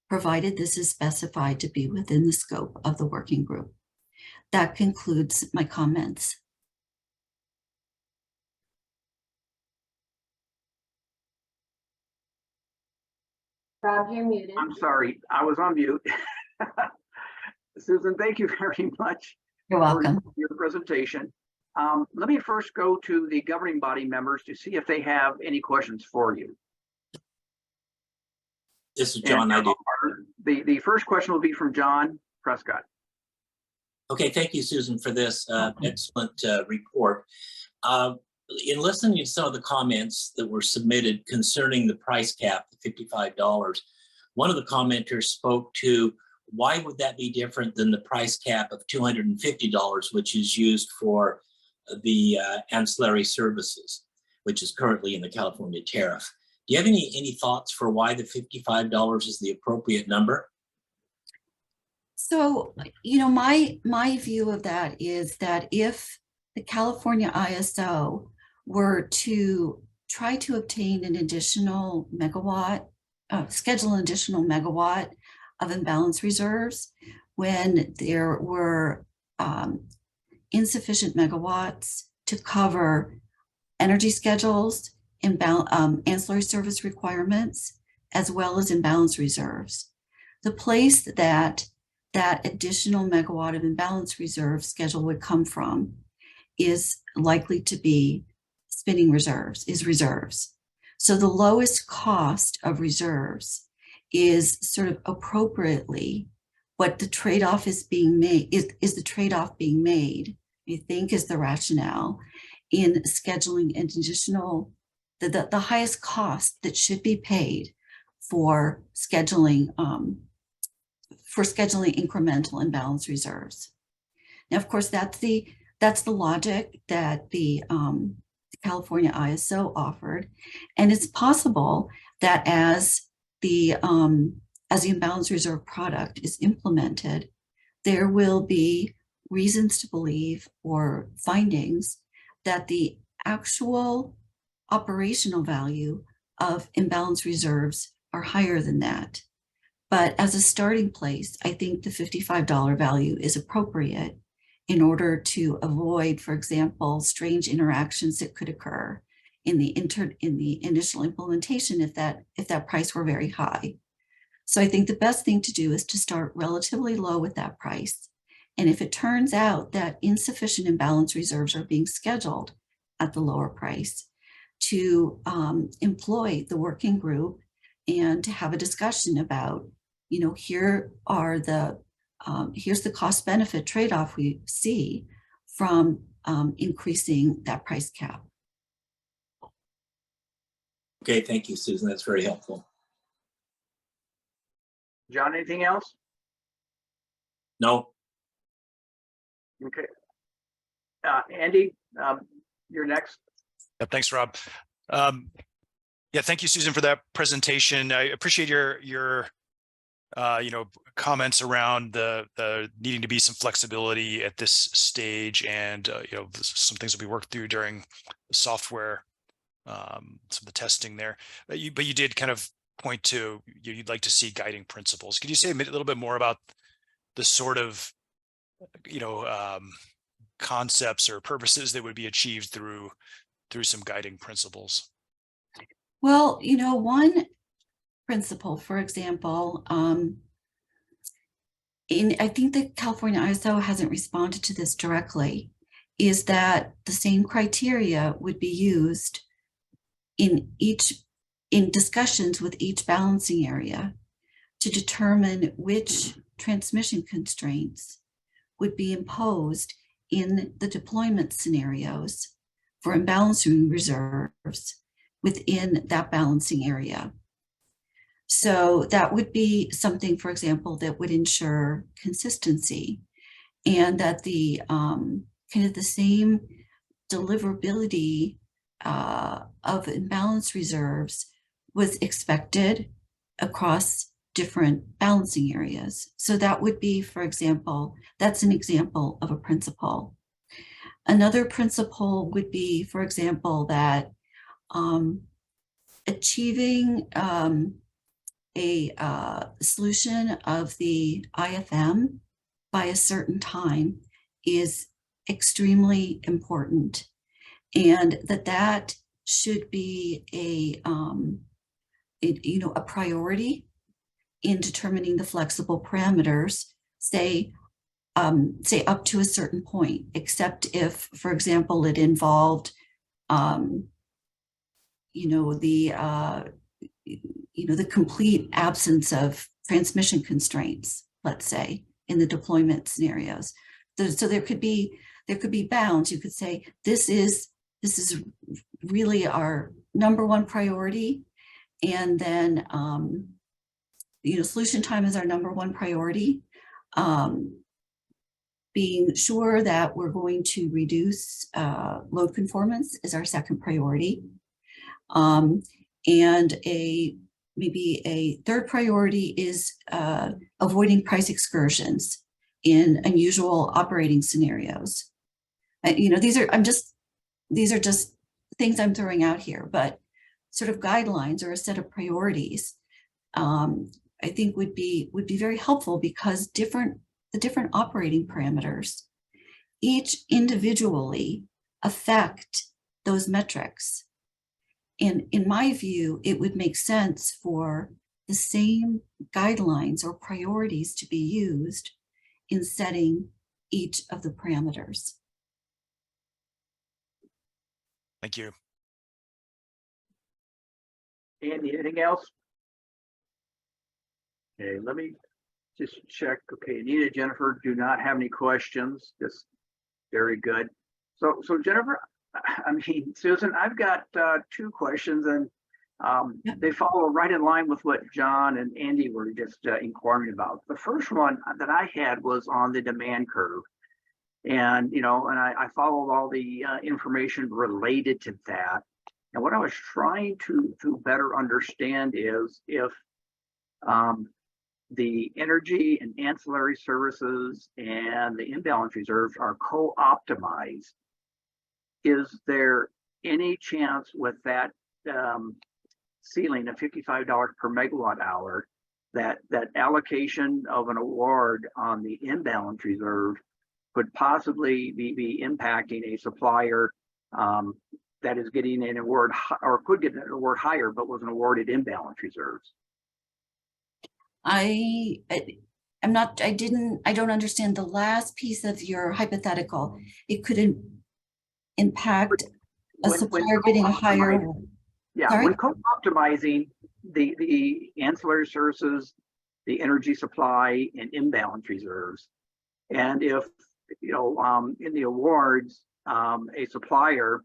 provided this is specified to be within the scope of the working group. That concludes my comments. Rob, you're muted. I'm sorry, I was on mute. Susan, thank you very much You're welcome. for your presentation. Let me first go to the governing body members to see if they have any questions for you. This is John. I do. The first question will be from John Prescott. Okay, thank you, Susan, for this excellent report. In listening to some of the comments that were submitted concerning the price cap, the $55, one of the commenters spoke to why would that be different than the price cap of $250, which is used for the ancillary services, which is currently in the California tariff. Do you have any thoughts for why the $55 is the appropriate number? So, you know, my view of that is that if the California ISO were to try to obtain an additional megawatt, schedule an additional megawatt of imbalance reserves when there were insufficient megawatts to cover energy schedules, ancillary service requirements, as well as imbalance reserves. The place that additional megawatt of imbalance reserve schedule would come from is likely to be spinning reserves, reserves. So the lowest cost of reserves is sort of appropriately what the trade-off is being made, is the trade-off being made, I think is the rationale in scheduling an additional, the highest cost that should be paid for scheduling incremental imbalance reserves. Now, of course, that's the logic that the California ISO offered, and it's possible that as the imbalance reserve product is implemented, there will be reasons to believe or findings that the actual operational value of imbalance reserves are higher than that. But as a starting place, I think the $55 value is appropriate in order to avoid, for example, strange interactions that could occur in the initial implementation if that price were very high. So I think the best thing to do is to start relatively low with that price. And if it turns out that insufficient imbalance reserves are being scheduled at the lower price, to employ the working group and to have a discussion about, you know, here's the cost benefit trade-off we see from increasing that price cap. Okay, thank you, Susan. That's very helpful. John, anything else? No. Okay. Andy, you're next. Yeah, thanks, Rob. Yeah, thank you, Susan, for that presentation. I appreciate your comments around the needing to be some flexibility at this stage, and some things will be worked through during the software, some of the testing there. But you did kind of point to you'd like to see guiding principles. Could you say a little bit more about the sort of concepts or purposes that would be achieved through some guiding principles? Well, one principle, for example, I think the California ISO hasn't responded to this directly, is that the same criteria would be used in discussions with each balancing area to determine which transmission constraints would be imposed in the deployment scenarios for imbalancing reserves within that balancing area. So that would be something, for example, that would ensure consistency, and that the kind of the same deliverability of imbalance reserves was expected across different balancing areas. So that would be, for example, that's an example of a principle. Another principle would be, for example, that achieving a solution of the IFM by a certain time is extremely important, and that should be a priority in determining the flexible parameters, say say up to a certain point, except if, for example, it involved, the complete absence of transmission constraints, let's say, in the deployment scenarios. So there could be bounds. You could say this is really our number one priority, and then solution time is our number one priority. Being sure that we're going to reduce load conformance is our second priority. And maybe a third priority is avoiding price excursions in unusual operating scenarios. These are just things I'm throwing out here, but sort of guidelines or a set of priorities, I think would be very helpful, because the different operating parameters each individually affect those metrics. And in my view, it would make sense for the same guidelines or priorities to be used in setting each of the parameters. Thank you. Andy, anything else? Okay, let me just check. Okay, Anita, Jennifer do not have any questions. Just very good. So Jennifer, Susan, I've got 2 questions, and they follow right in line with what John and Andy were just inquiring about. The first one that I had was on the demand curve, and I followed all the information related to that. And what I was trying to better understand is if the energy and ancillary services and the imbalance reserves are co-optimized, is there any chance with that ceiling of $55 per megawatt hour that allocation of an award on the imbalance reserve could possibly be impacting a supplier that is getting an award or could get an award higher but wasn't awarded imbalance reserves? I don't understand the last piece of your hypothetical. It could impact a supplier getting a higher. Yeah, Sorry? when co-optimizing the ancillary services, the energy supply and imbalance reserves. And if, in the awards, a supplier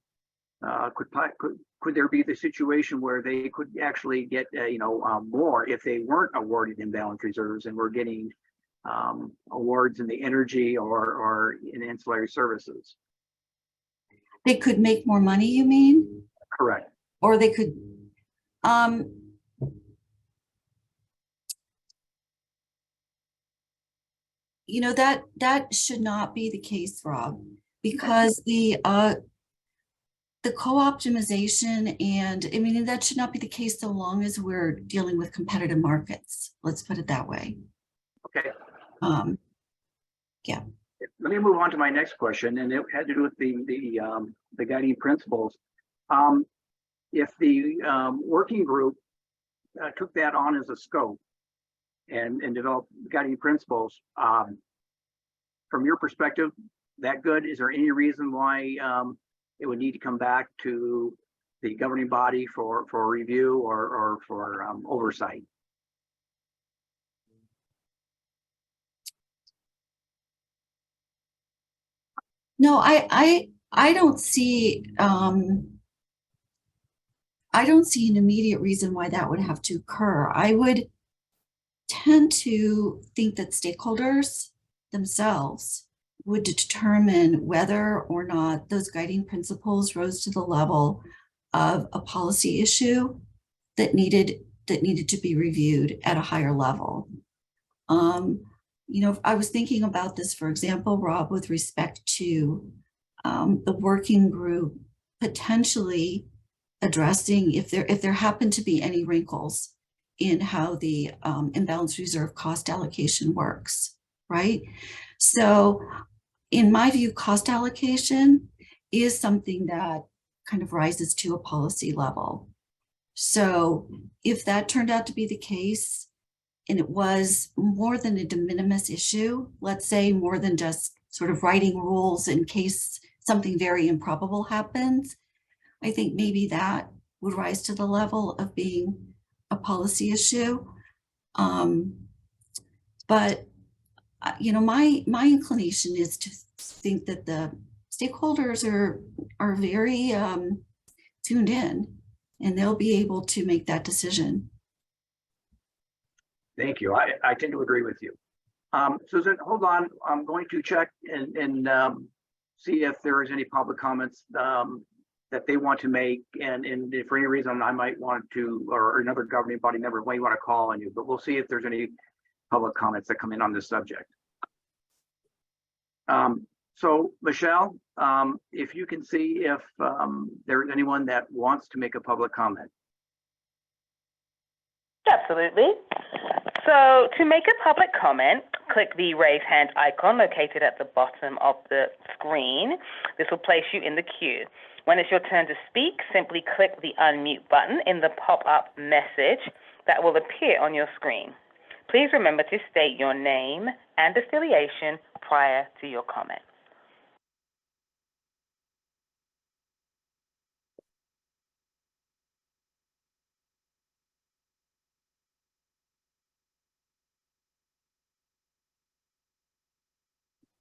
could there be the situation where they could actually get more if they weren't awarded imbalance reserves and were getting awards in the energy or in ancillary services? They could make more money, you mean? Correct. Or they could, that should not be the case, Rob, because the co-optimization, and that should not be the case so long as we're dealing with competitive markets. Let's put it that way. Okay. Yeah. Let me move on to my next question, and it had to do with the guiding principles. If the working group took that on as a scope and developed guiding principles, from your perspective, that good? Is there any reason why it would need to come back to the governing body for review or for oversight? No, I don't see I don't see an immediate reason why that would have to occur. I would tend to think that stakeholders themselves would determine whether or not those guiding principles rose to the level of a policy issue that needed to be reviewed at a higher level. I was thinking about this, for example, Rob, with respect to the working group potentially addressing if there happen to be any wrinkles in how the imbalance reserve cost allocation works, right? So in my view, cost allocation is something that kind of rises to a policy level. So if that turned out to be the case, and it was more than a de minimis issue, let's say more than just sort of writing rules in case something very improbable happens, I think maybe that would rise to the level of being a policy issue. But you know, my inclination is to think that the stakeholders are very tuned in, and they'll be able to make that decision. Thank you. I tend to agree with you. Susan, hold on. I'm going to check and see if there is any public comments that they want to make. And if for any reason I might want to, or another governing body member may want to call on you, but we'll see if there's any public comments that come in on this subject. So Michelle, if you can see if there's anyone that wants to make a public comment. Absolutely. So to make a public comment, click the raise hand icon located at the bottom of the screen. This will place you in the queue. When it's your turn to speak, simply click the unmute button in the pop-up message that will appear on your screen. Please remember to state your name and affiliation prior to your comment.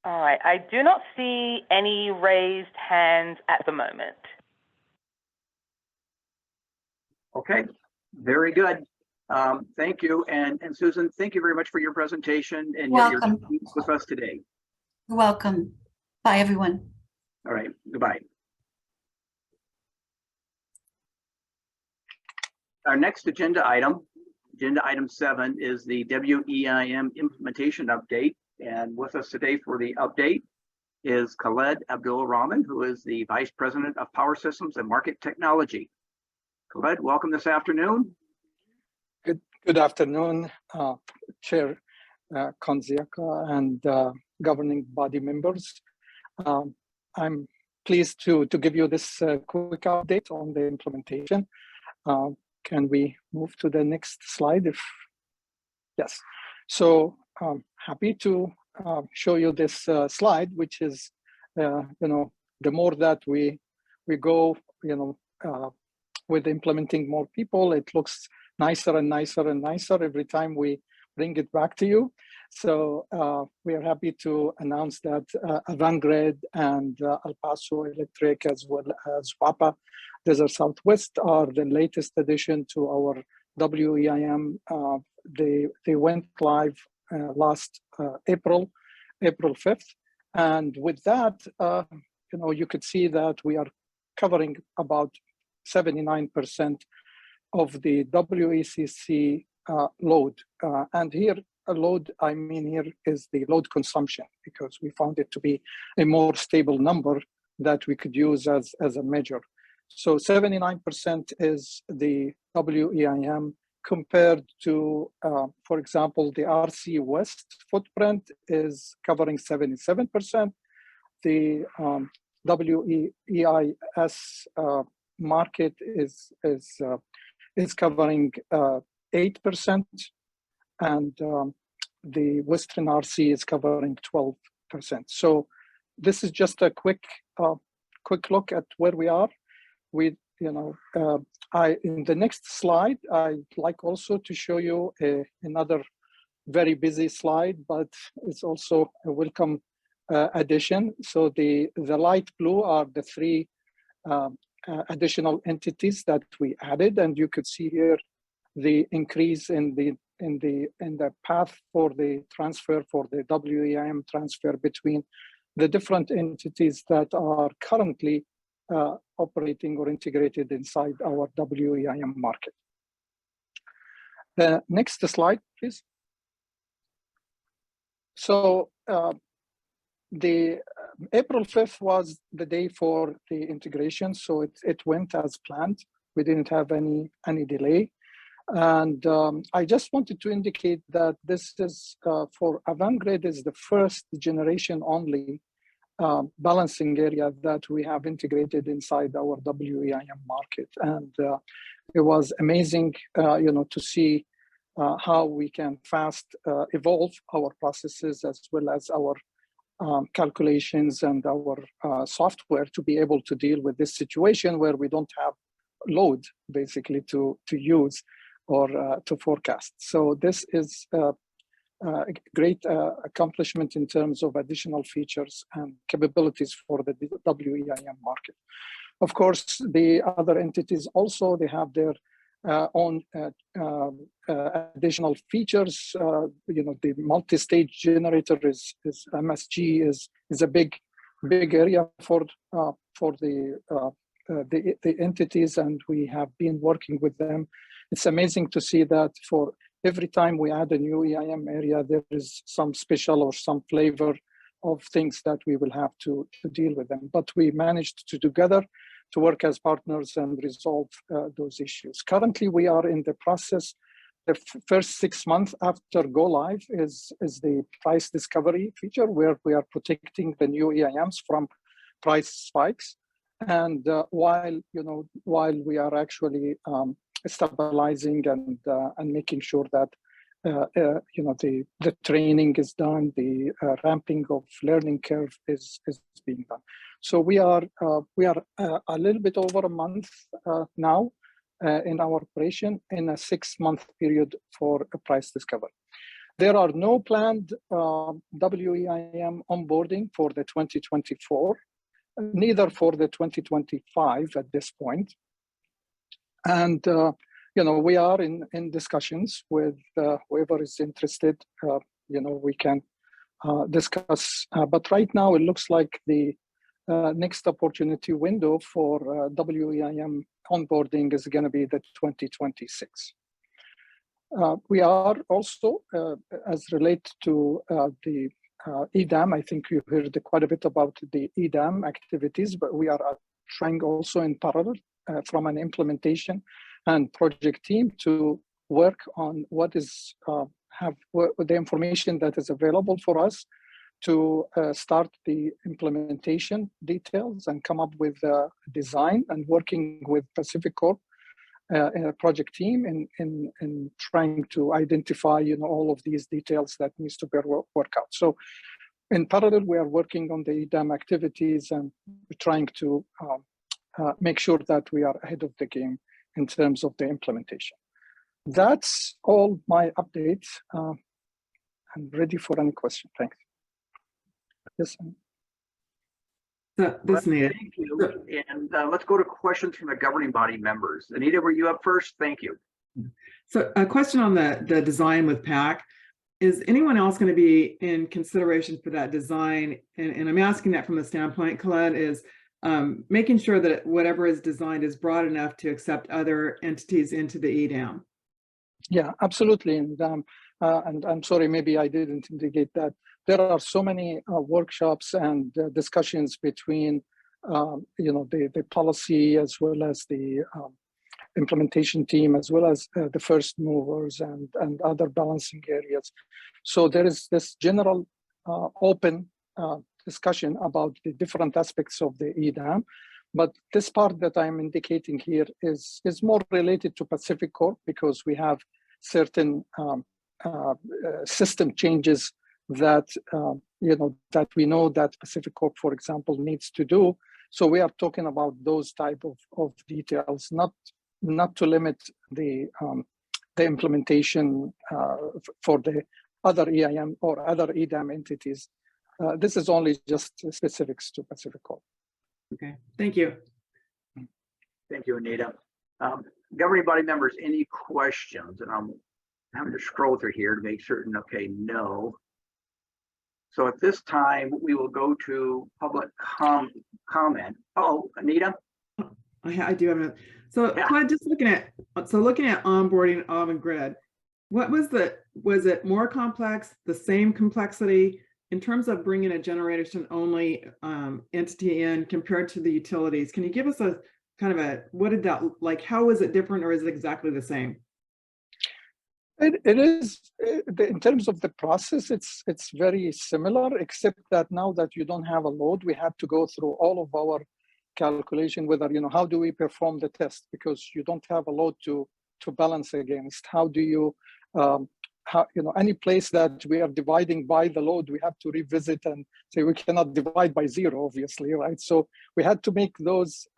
All right, I do not see any raised hands at the moment. Okay, very good. Thank you. And Susan, thank you very much for your presentation and your speech with us today. You're welcome. Bye, everyone. All right, goodbye. Our next agenda item 7, is the WEIM implementation update. And with us today for the update is Khaled Abdul Rahman, who is the Vice President of Power Systems and Market Technology. Khaled, welcome this afternoon. Good afternoon, Chair Konziaka and governing body members. I'm pleased to give you this quick update on the implementation. Can we move to the next slide? Yes. So happy to show you this slide, which is, you know, the more that we go, you know, with implementing more people, it looks nicer and nicer and nicer every time we bring it back to you. So we are happy to announce that Avangrid and El Paso Electric, as well as WAPA Desert Southwest, are the latest addition to our WEIM. They went live last April 5th. And with that, you know, you could see that we are covering about 79% of the WECC load. And here, a load, I mean here is the load consumption, because we found it to be a more stable number that we could use as a measure. So 79% is the WEIM compared to, for example, the RC West footprint is covering 77%. The WEIS market is covering 8%, and the Western RC is covering 12%. So this is just a quick look at where we are. We, you know, in the next slide, I'd like also to show you another very busy slide, but it's also a welcome addition. So the light blue are the 3 additional entities that we added, and you could see here the increase in the path for the transfer, for the WEIM transfer between the different entities that are currently operating or integrated inside our WEIM market. Next slide, please. So the April 5th was the day for the integration, so it went as planned. We didn't have any delay. And I just wanted to indicate that this is for Avangrid is the first generation only balancing area that we have integrated inside our WEIM market. And it was amazing, you know, to see how we can fast evolve our processes as well as our calculations and our software to be able to deal with this situation where we don't have load basically to use or to forecast. So this is a great accomplishment in terms of additional features and capabilities for the WEIM market. Of course, the other entities also, they have their own additional features. The multi-stage generator is MSG is a big area for the entities, and we have been working with them. It's amazing to see that for every time we add a new EIM area, there is some special or some flavor of things that we will have to deal with them. But we managed to together to work as partners and resolve those issues. Currently, we are in the process. The first 6 months after go live is the price discovery feature, where we are protecting the new EIMs from price spikes. And while we are actually stabilizing and making sure that the training is done, the ramping of learning curve is being done. So we are a little bit over a month now in our operation in a 6-month period for a price discovery. There are no planned WEIM onboarding for the 2024, neither for the 2025 at this point. And we are in discussions with whoever is interested. We can discuss. But right now, it looks like the next opportunity window for WEIM onboarding is going to be the 2026. We are also, as related to the EDAM, I think you heard quite a bit about the EDAM activities, but we are trying also in parallel from an implementation and project team to work on what is the information that is available for us to start the implementation details and come up with a design, and working with Pacific Corp in a project team in trying to identify all of these details that needs to be worked out. So in parallel, we are working on the EDAM activities, and we're trying to make sure that we are ahead of the game in terms of the implementation. That's all my updates. I'm ready for any question. Thanks. Yes. Thank you. And let's go to questions from the governing body members. Anita, were you up first? Thank you. So a question on the design with PAC. Is anyone else going to be in consideration for that design? And I'm asking that from the standpoint, Khaled, is making sure that whatever is designed is broad enough to accept other entities into the EDAM. Yeah, absolutely. And I'm sorry, maybe I didn't indicate that. There are so many workshops and discussions between, the policy as well as the implementation team, as well as the first movers and other balancing areas. So there is this general open discussion about the different aspects of the EDAM. But this part that I'm indicating here is more related to Pacific Corp, because we have certain system changes that that we know that Pacific Corp, for example, needs to do. So we are talking about those type of details, not to limit the implementation for the other EIM or other EDAM entities. This is only just specifics to Pacific Corp. Okay, thank you. Thank you, Anita. Governing body members, any questions? And I'm having to scroll through here to make certain. Okay, no. So at this time, we will go to public comment. Oh, Anita? I do have a, so yeah. Clyde, just looking at onboarding Avangrid, was it more complex, the same complexity in terms of bringing a generation only entity in compared to the utilities? Can you give us a kind of a, what did that, like, how is it different, or is it exactly the same? It is, in terms of the process, it's very similar, except that now that you don't have a load, we had to go through all of our calculation, whether, how do we perform the test, because you don't have a load to balance against. How do you how, any place that we are dividing by the load, we have to revisit and say we cannot divide by 0, obviously, right? So we had to make those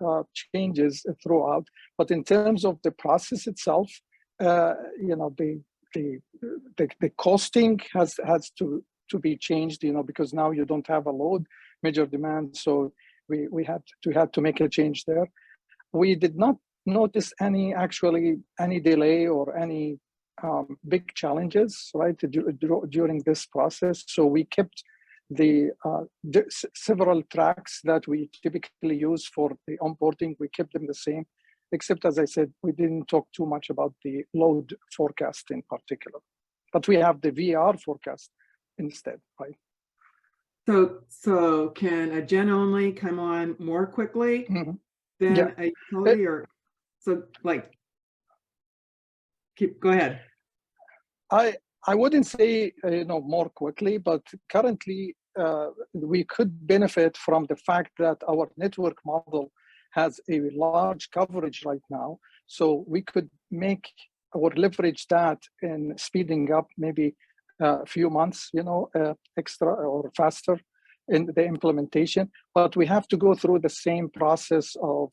changes throughout. But in terms of the process itself, the costing has to be changed, because now you don't have a load major demand. So we had to make a change there. We did not notice any delay or any big challenges, right, during this process. So we kept the several tracks that we typically use for the onboarding. We kept them the same, except, as I said, we didn't talk too much about the load forecast in particular, but we have the VR forecast instead, right? So can a gen only come on more quickly than Yeah. a utility, or so like? Go ahead. I wouldn't say more quickly, but currently we could benefit from the fact that our network model has a large coverage right now, so we could make or leverage that in speeding up maybe a few months, extra or faster in the implementation. But we have to go through the same process of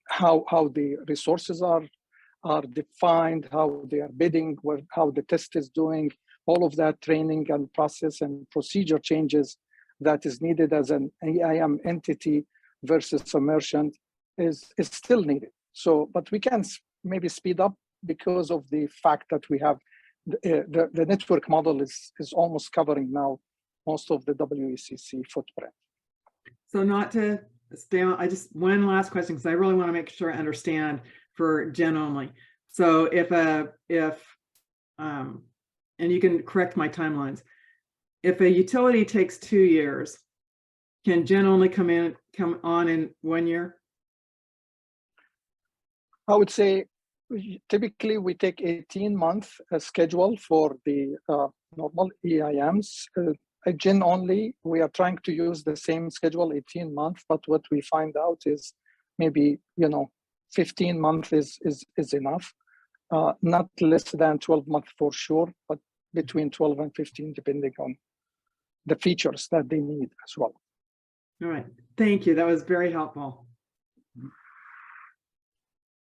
how the resources are defined, how they are bidding, how the test is doing, all of that training and process and procedure changes that is needed as an EIM entity versus a merchant is still needed. So, but we can maybe speed up because of the fact that we have the network model is almost covering now most of the WECC footprint. So not to stay on, one last question, because I really want to make sure I understand for gen only. So if and you can correct my timelines, if a utility takes 2 years, can gen only come on in 1 year? I would say typically we take 18-month schedule for the normal EIMs. Gen only, we are trying to use the same schedule, 18 months, but what we find out is maybe 15 months is enough, not less than 12 months for sure, but between 12 and 15 depending on the features that they need as well. All right, thank you. That was very helpful.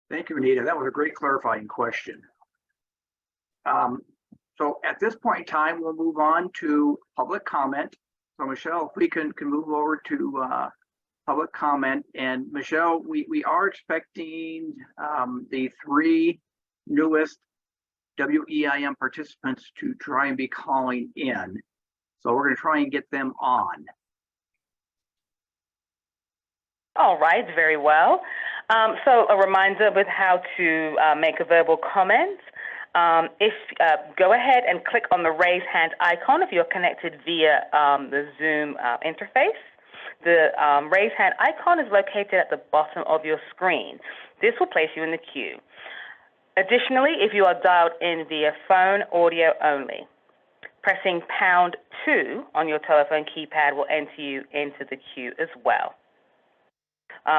Thank you, Anita. That was a great clarifying question. So at this point in time, we'll move on to public comment. So Michelle, if we can move over to public comment. And Michelle, we are expecting the 3 newest WEIM participants to try and be calling in. So we're going to try and get them on. All right, very well. So a reminder with how to make a verbal comment. Go ahead and click on the raise hand icon if you're connected via the Zoom interface. The raise hand icon is located at the bottom of your screen. This will place you in the queue. Additionally, if you are dialed in via phone audio only, pressing #2 on your telephone keypad will enter you into the queue as well.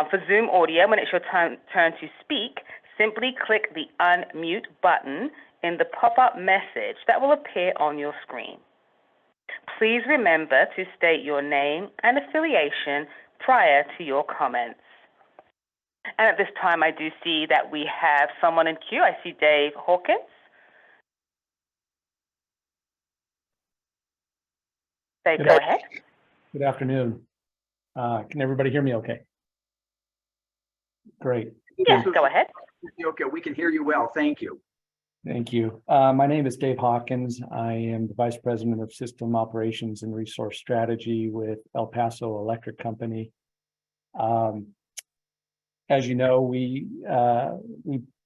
For Zoom audio, when it's your turn to speak, simply click the unmute button in the pop-up message that will appear on your screen. Please remember to state your name and affiliation prior to your comments. And at this time, I do see that we have someone in queue. I see Dave Hawkins. Dave, go ahead. Good afternoon. Can everybody hear me okay? Great. Yes, go ahead. Okay, we can hear you well. Thank you. Thank you. My name is Dave Hawkins. I am the Vice President of System Operations and Resource Strategy with El Paso Electric Company. As you know, we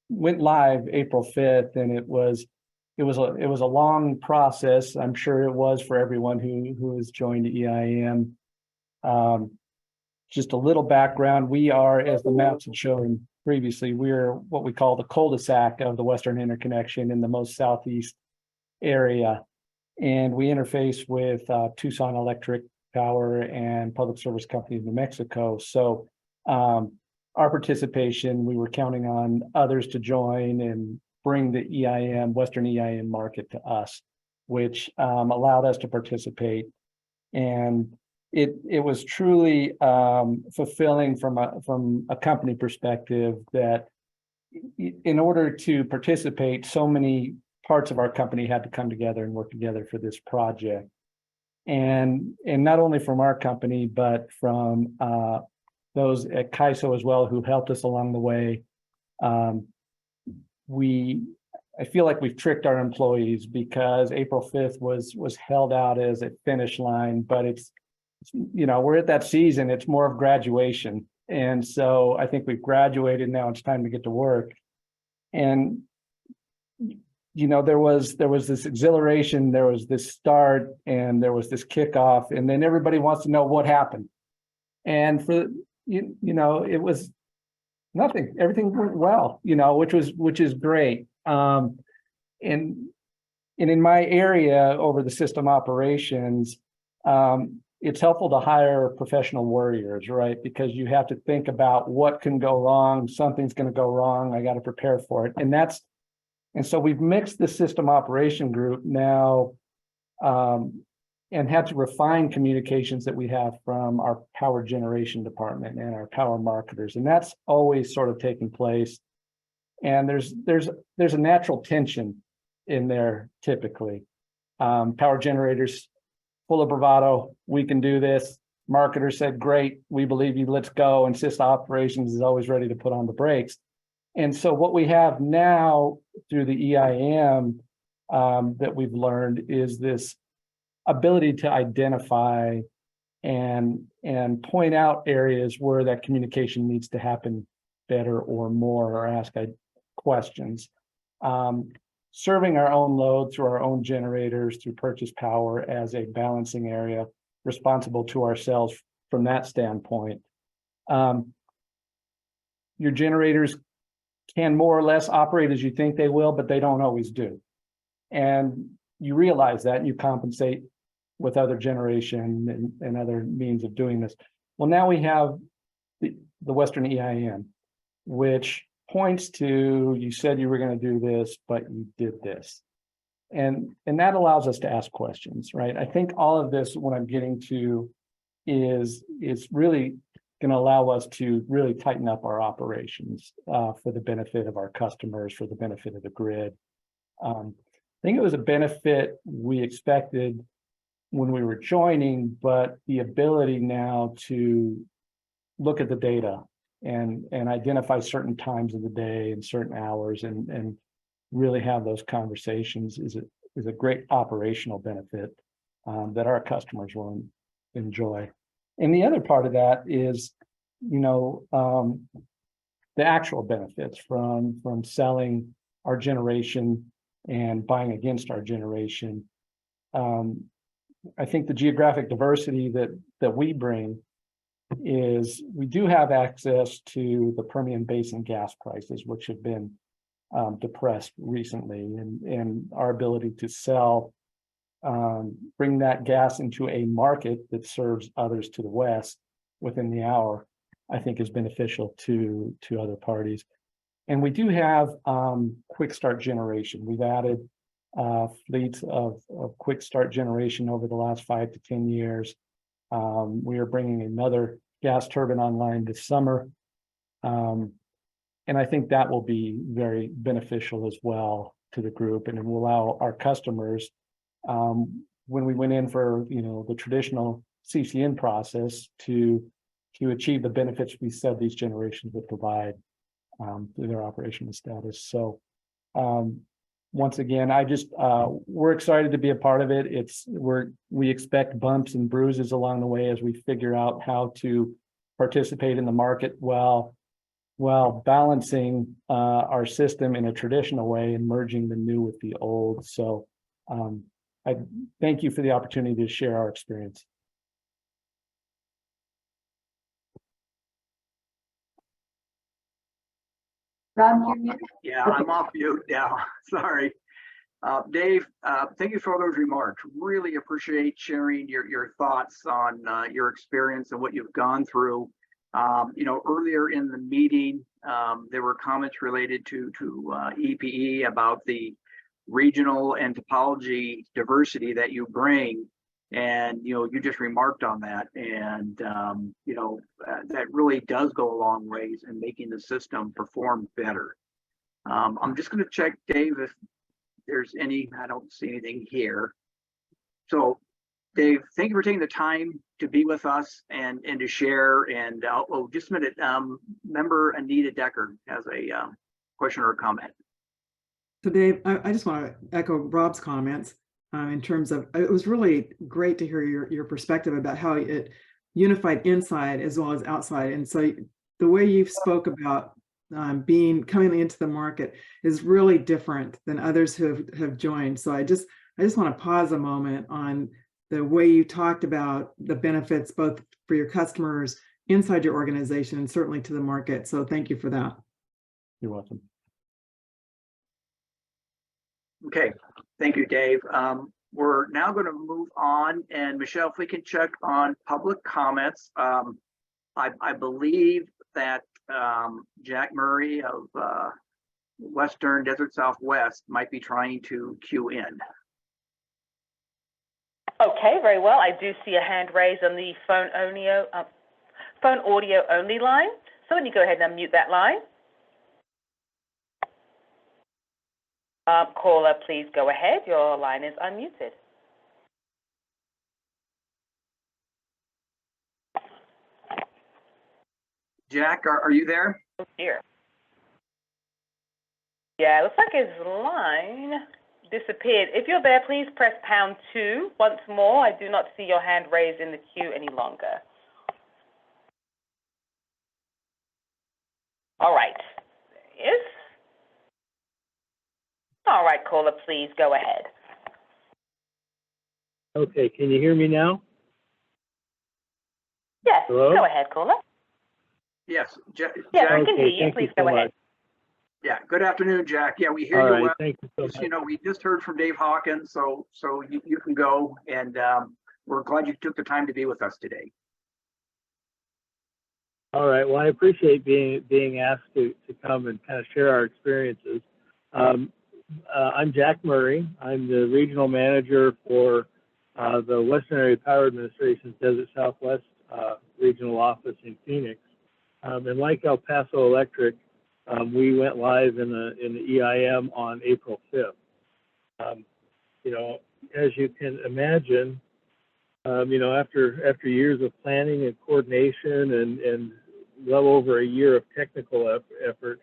went live April 5th, and it was a long process. I'm sure it was for everyone who has joined EIM. Just a little background, we are, as the maps had shown previously, we're what we call the cul-de-sac of the Western Interconnection in the most southeast area. And we interface with Tucson Electric Power and Public Service Company of New Mexico. So our participation, we were counting on others to join, and bring the EIM, Western EIM market to us, which allowed us to participate. And it was truly fulfilling from a company perspective that in order to participate, so many parts of our company had to come together and work together for this project. And not only from our company, but from those at CAISO as well, who helped us along the way. I feel like we've tricked our employees, because April 5th was held out as a finish line, but it's, you know, we're at that season, it's more of graduation. And so I think we've graduated, now it's time to get to work. And, you know, there was this exhilaration, there was this start, and there was this kickoff, and then everybody wants to know what happened. And for, you know, it was nothing, everything went well, you know, which is great. And in my area over the system operations, it's helpful to hire professional warriors, right? Because you have to think about what can go wrong. Something's going to go wrong. I got to prepare for it. And so we've mixed the system operation group now, and had to refine communications that we have from our power generation department and our power marketers. And that's always sort of taking place. And there's a natural tension in there typically. Power generators full of bravado, we can do this. Marketers said, great, we believe you, let's go. And system operations is always ready to put on the brakes. And so what we have now through the EIM that we've learned is this ability to identify and point out areas where that communication needs to happen better or more, or ask questions. Serving our own load through our own generators, through purchase power as a balancing area, responsible to ourselves from that standpoint. Your generators can more or less operate as you think they will, but they don't always do. And you realize that, and you compensate with other generation and other means of doing this. Well, now we have the Western EIM, which points to, you said you were going to do this, but you did this. And that allows us to ask questions, right? I think all of this, what I'm getting to is really going to allow us to really tighten up our operations for the benefit of our customers, for the benefit of the grid. I think it was a benefit we expected when we were joining, but the ability now to look at the data and identify certain times of the day and certain hours and really have those conversations is a great operational benefit that our customers will enjoy. And the other part of that is, you know, the actual benefits from selling our generation and buying against our generation. I think the geographic diversity that we bring is we do have access to the Permian Basin gas prices, which have been depressed recently, and our ability to sell, bring that gas into a market that serves others to the west within the hour, I think is beneficial to other parties. And we do have quick start generation. We've added fleets of quick start generation over the last 5 to 10 years. We are bringing another gas turbine online this summer. And I think that will be very beneficial as well to the group, and it will allow our customers, when we went in for, you know, the traditional CCN process, to achieve the benefits we said these generations would provide through their operational status. So once again, we're excited to be a part of it. We expect bumps and bruises along the way as we figure out how to participate in the market while balancing our system in a traditional way and merging the new with the old. So I thank you for the opportunity to share our experience. Rob, you're muted. Yeah, I'm off mute now. Sorry. Dave, thank you for all those remarks. Really appreciate sharing your thoughts on your experience and what you've gone through. Earlier in the meeting, there were comments related to EPE about the regional and topology diversity that you bring. And, you just remarked on that. And, that really does go a long ways in making the system perform better. I'm just going to check, Dave, if there's any, I don't see anything here. So, Dave, thank you for taking the time to be with us and to share. And just a minute, member Anita Decker has a question or a comment. So Dave, I just want to echo Rob's comments in terms of, it was really great to hear your perspective about how it unified inside as well as outside. And so the way you spoke about coming into the market is really different than others who have joined. So I just want to pause a moment on the way you talked about the benefits both for your customers inside your organization and certainly to the market. So thank you for that. You're welcome. Okay, thank you, Dave. We're now going to move on, and Michelle, if we can check on public comments. I believe that Jack Murray of Western Desert Southwest might be trying to queue in. Okay, very well. I do see a hand raised on the phone audio only line. So when you go ahead and unmute that line. Caller, please go ahead. Your line is unmuted. Jack, are you there? Oh, dear. Yeah, it looks like his line disappeared. If you're there, please press #2 once more. I do not see your hand raised in the queue any longer. All right. Yes. All right, caller, please go ahead. Okay, can you hear me now? Yes, Hello? go ahead, caller. Yes, Jack. Yes, I can Okay, hear you. thank Please you go so ahead. much. Yeah, good afternoon, Jack. Yeah, we hear All you right, well. thank you so much. We just heard from Dave Hawkins, so you can go, and we're glad you took the time to be with us today. All right, well, I appreciate being asked to come and kind of share our experiences. I'm Jack Murray. I'm the regional manager for the Western Area Power Administration's Desert Southwest regional office in Phoenix. And like El Paso Electric, we went live in the EIM on April 5th. As you can imagine, after years of planning and coordination and well over a year of technical effort,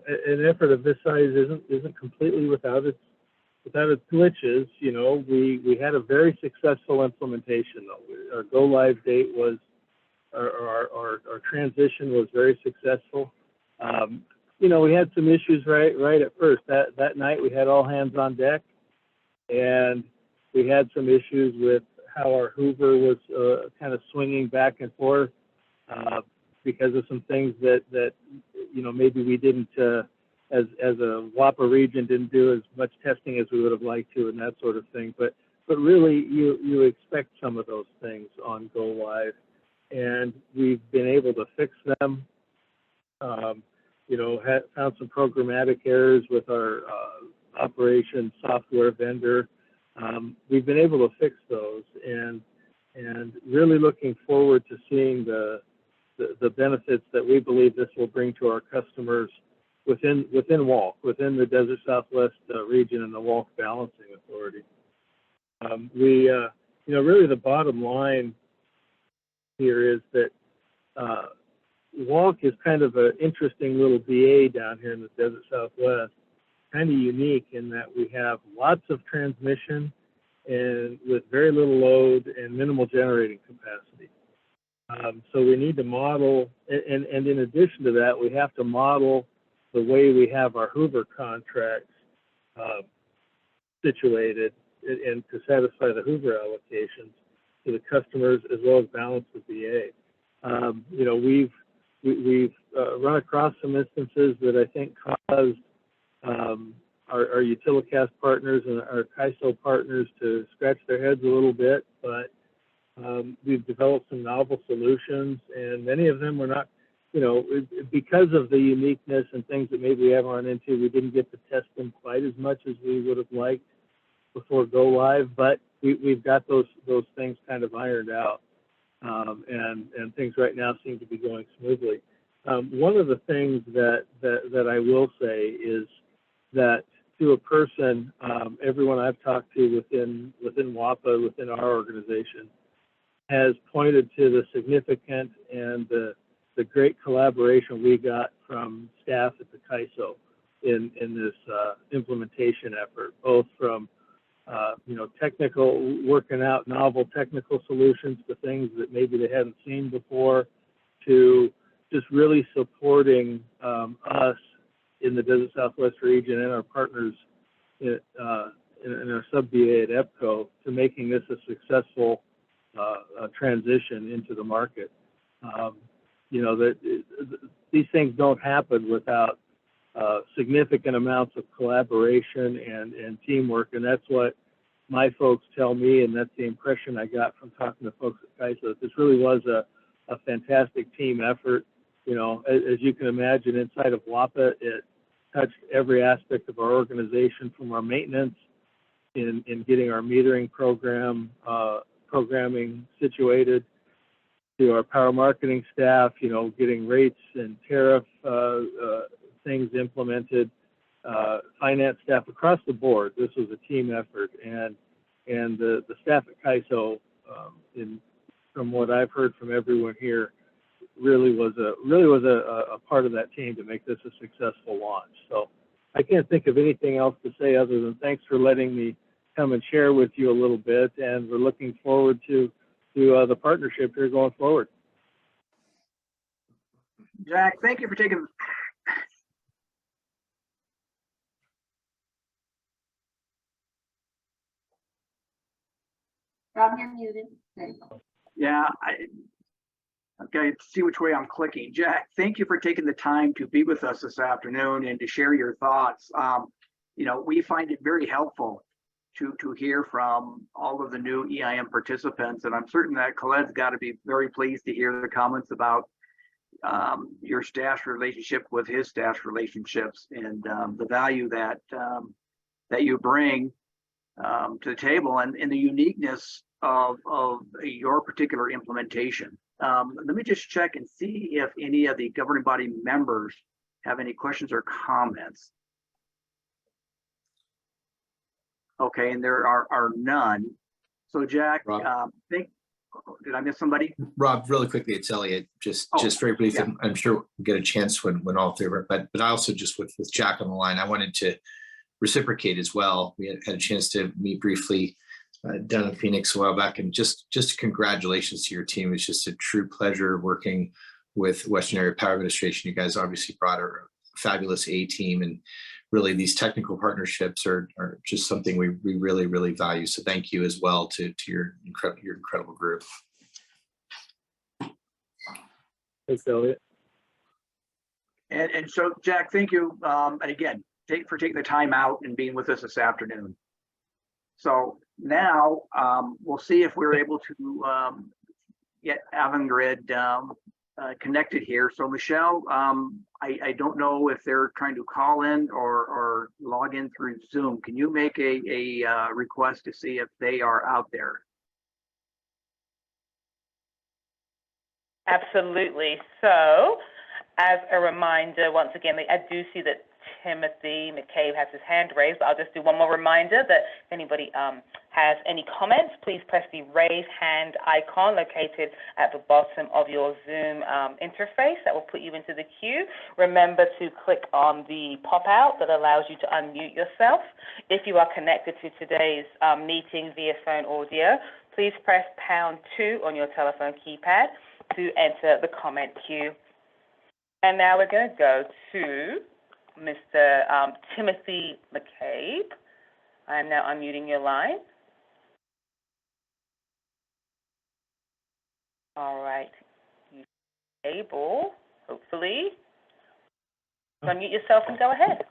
an effort of this size isn't completely without its glitches. We had a very successful implementation. Our go live date was, our transition was very successful. We had some issues right at first. That night we had all hands on deck, and we had some issues with how our Hoover was kind of swinging back and forth because of some things that maybe we didn't, as a WAPA region, didn't do as much testing as we would have liked to, and that sort of thing. But really, you expect some of those things on go live, and we've been able to fix them. Found some programmatic errors with our operations software vendor. We've been able to fix those, and really looking forward to seeing the benefits that we believe this will bring to our customers within WALC, within the Desert Southwest region and the WALC Balancing Authority. Really the bottom line here is that WALC is kind of an interesting little BA down here in the Desert Southwest, kind of unique in that we have lots of transmission and with very little load and minimal generating capacity. So we need to model, and in addition to that, we have to model the way we have our Hoover contracts situated and to satisfy the Hoover allocations to the customers as well as balance the BA. We've run across some instances that I think caused our Utilicast partners and our CAISO partners to scratch their heads a little bit, but We've developed some novel solutions, and many of them were not, you know, because of the uniqueness and things that maybe we haven't run into, we didn't get to test them quite as much as we would have liked before go live, but we've got those things kind of ironed out, and things right now seem to be going smoothly. One of the things that I will say is that to a person, everyone I've talked to within WAPA, within our organization, has pointed to the significant and the great collaboration we got from staff at the CAISO in this implementation effort, both from you know, technical, working out novel technical solutions to things that maybe they hadn't seen before, to just really supporting us in the Desert Southwest region and our partners in our sub-BA at EPCO to making this a successful transition into the market. You know, that these things don't happen without significant amounts of collaboration and teamwork, and that's what my folks tell me, and that's the impression I got from talking to folks at CAISO. This really was a fantastic team effort. You know, as you can imagine, inside of WAPA, it touched every aspect of our organization, from our maintenance in getting our metering programming situated, to our power marketing staff, you know, getting rates and tariff things implemented, finance staff across the board. This was a team effort, and the staff at CAISO, from what I've heard from everyone here, really was a part of that team to make this a successful launch. So I can't think of anything else to say other than thanks for letting me come and share with you a little bit, and we're looking forward to the partnership here going forward. Jack, thank you for taking. Rob, you're muted. Yeah, okay, see which way I'm clicking. Jack, thank you for taking the time to be with us this afternoon and to share your thoughts. You know, we find it very helpful to hear from all of the new EIM participants, and I'm certain that Khaled's got to be very pleased to hear the comments about your staff's relationship with his staff's relationships, and the value that you bring to the table, and the uniqueness of your particular implementation. Let me just check and see if any of the governing body members have any questions or comments. Okay, and there are none. So Jack, did I miss somebody? Rob, really quickly, it's Elliot. Just very briefly. Yeah. I'm sure we'll get a chance when all three are, but I also just with Jack on the line, I wanted to reciprocate as well. We had a chance to meet briefly down in Phoenix a while back, and just congratulations to your team. It's just a true pleasure working with Western Area Power Administration. You guys obviously brought a fabulous A team, and really these technical partnerships are just something we really, really value. So thank you as well to your incredible group. Thanks, Elliot. And so Jack, thank you. And again, for taking the time out and being with us this afternoon. So now we'll see if we're able to get Avangrid connected here. So Michelle, I don't know if they're trying to call in or log in through Zoom. Can you make a request to see if they are out there? Absolutely. So as a reminder, once again, I do see that Timothy McCabe has his hand raised, but I'll just do one more reminder that if anybody has any comments, please press the raise hand icon located at the bottom of your Zoom interface. That will put you into the queue. Remember to click on the pop-out that allows you to unmute yourself. If you are connected to today's meeting via phone audio, please press #2 on your telephone keypad to enter the comment queue. And now we're going to go to Mr. Timothy McCabe. I am now unmuting your line. All right. You're able, hopefully, to unmute yourself and go ahead.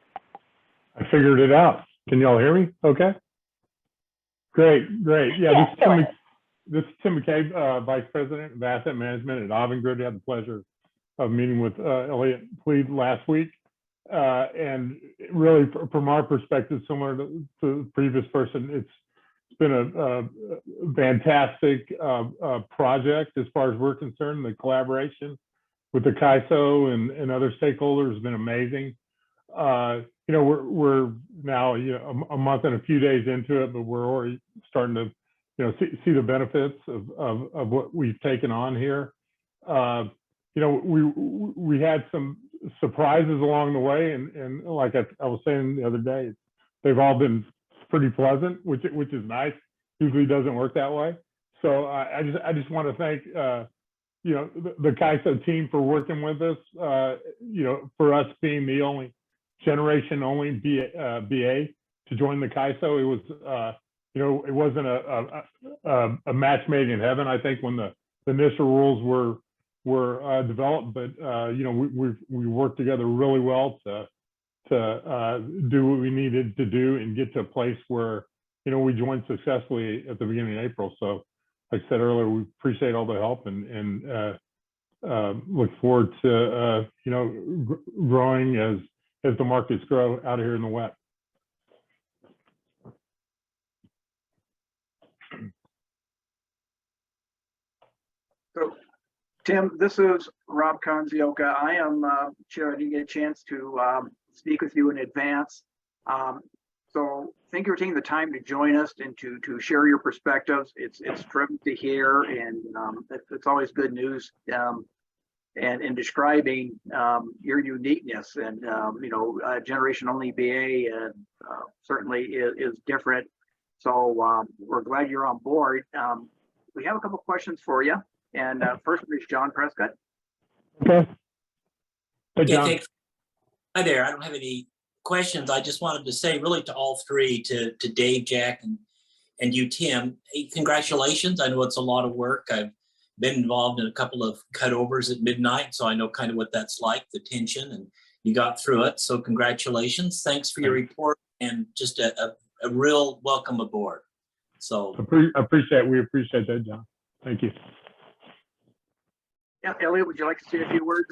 I figured it out. Can y'all hear me? Okay. Great. Yeah, This is Tim McCabe, Vice President of Asset Management at Avangrid. I had the pleasure of meeting with Elliot Plead last week. And really, from our perspective, similar to the previous person, it's been a fantastic project as far as we're concerned. The collaboration with the CAISO and other stakeholders has been amazing. You know, we're now a month and a few days into it, but we're already starting to see the benefits of what we've taken on here. You know, we had some surprises along the way, and like I was saying the other day, they've all been pretty pleasant, which is nice. Usually doesn't work that way. So I just want to thank you know, the CAISO team for working with us. You know, for us being the only generation only BA to join the CAISO, it was you know, it wasn't a match made in heaven. I think when the initial rules were developed, but you know, we worked together really well to do what we needed to do and get to a place where, you know, we joined successfully at the beginning of April. So like I said earlier, we appreciate all the help and look forward to you know, growing as the markets grow out here in the West. So, Tim, this is Rob Conzioka. I am chair. I didn't get a chance to speak with you in advance. So thank you for taking the time to join us and to share your perspectives. It's terrific to hear, and it's always good news. And in describing your uniqueness, and you know, generation only BA certainly is different. So we're glad you're on board. We have a couple questions for you. And first is John Prescott. Okay. Hey, John. Okay, hi there. I don't have any questions. I just wanted to say really to all three, to Dave, Jack, and you, Tim, hey, congratulations. I know it's a lot of work. I've been involved in a couple of cutovers at midnight, so I know kind of what that's like, the tension, and you got through it. So congratulations. Thanks for your report, and just a real welcome aboard. So we appreciate that, John. Thank you. Yeah, Elliot, would you like to say a few words?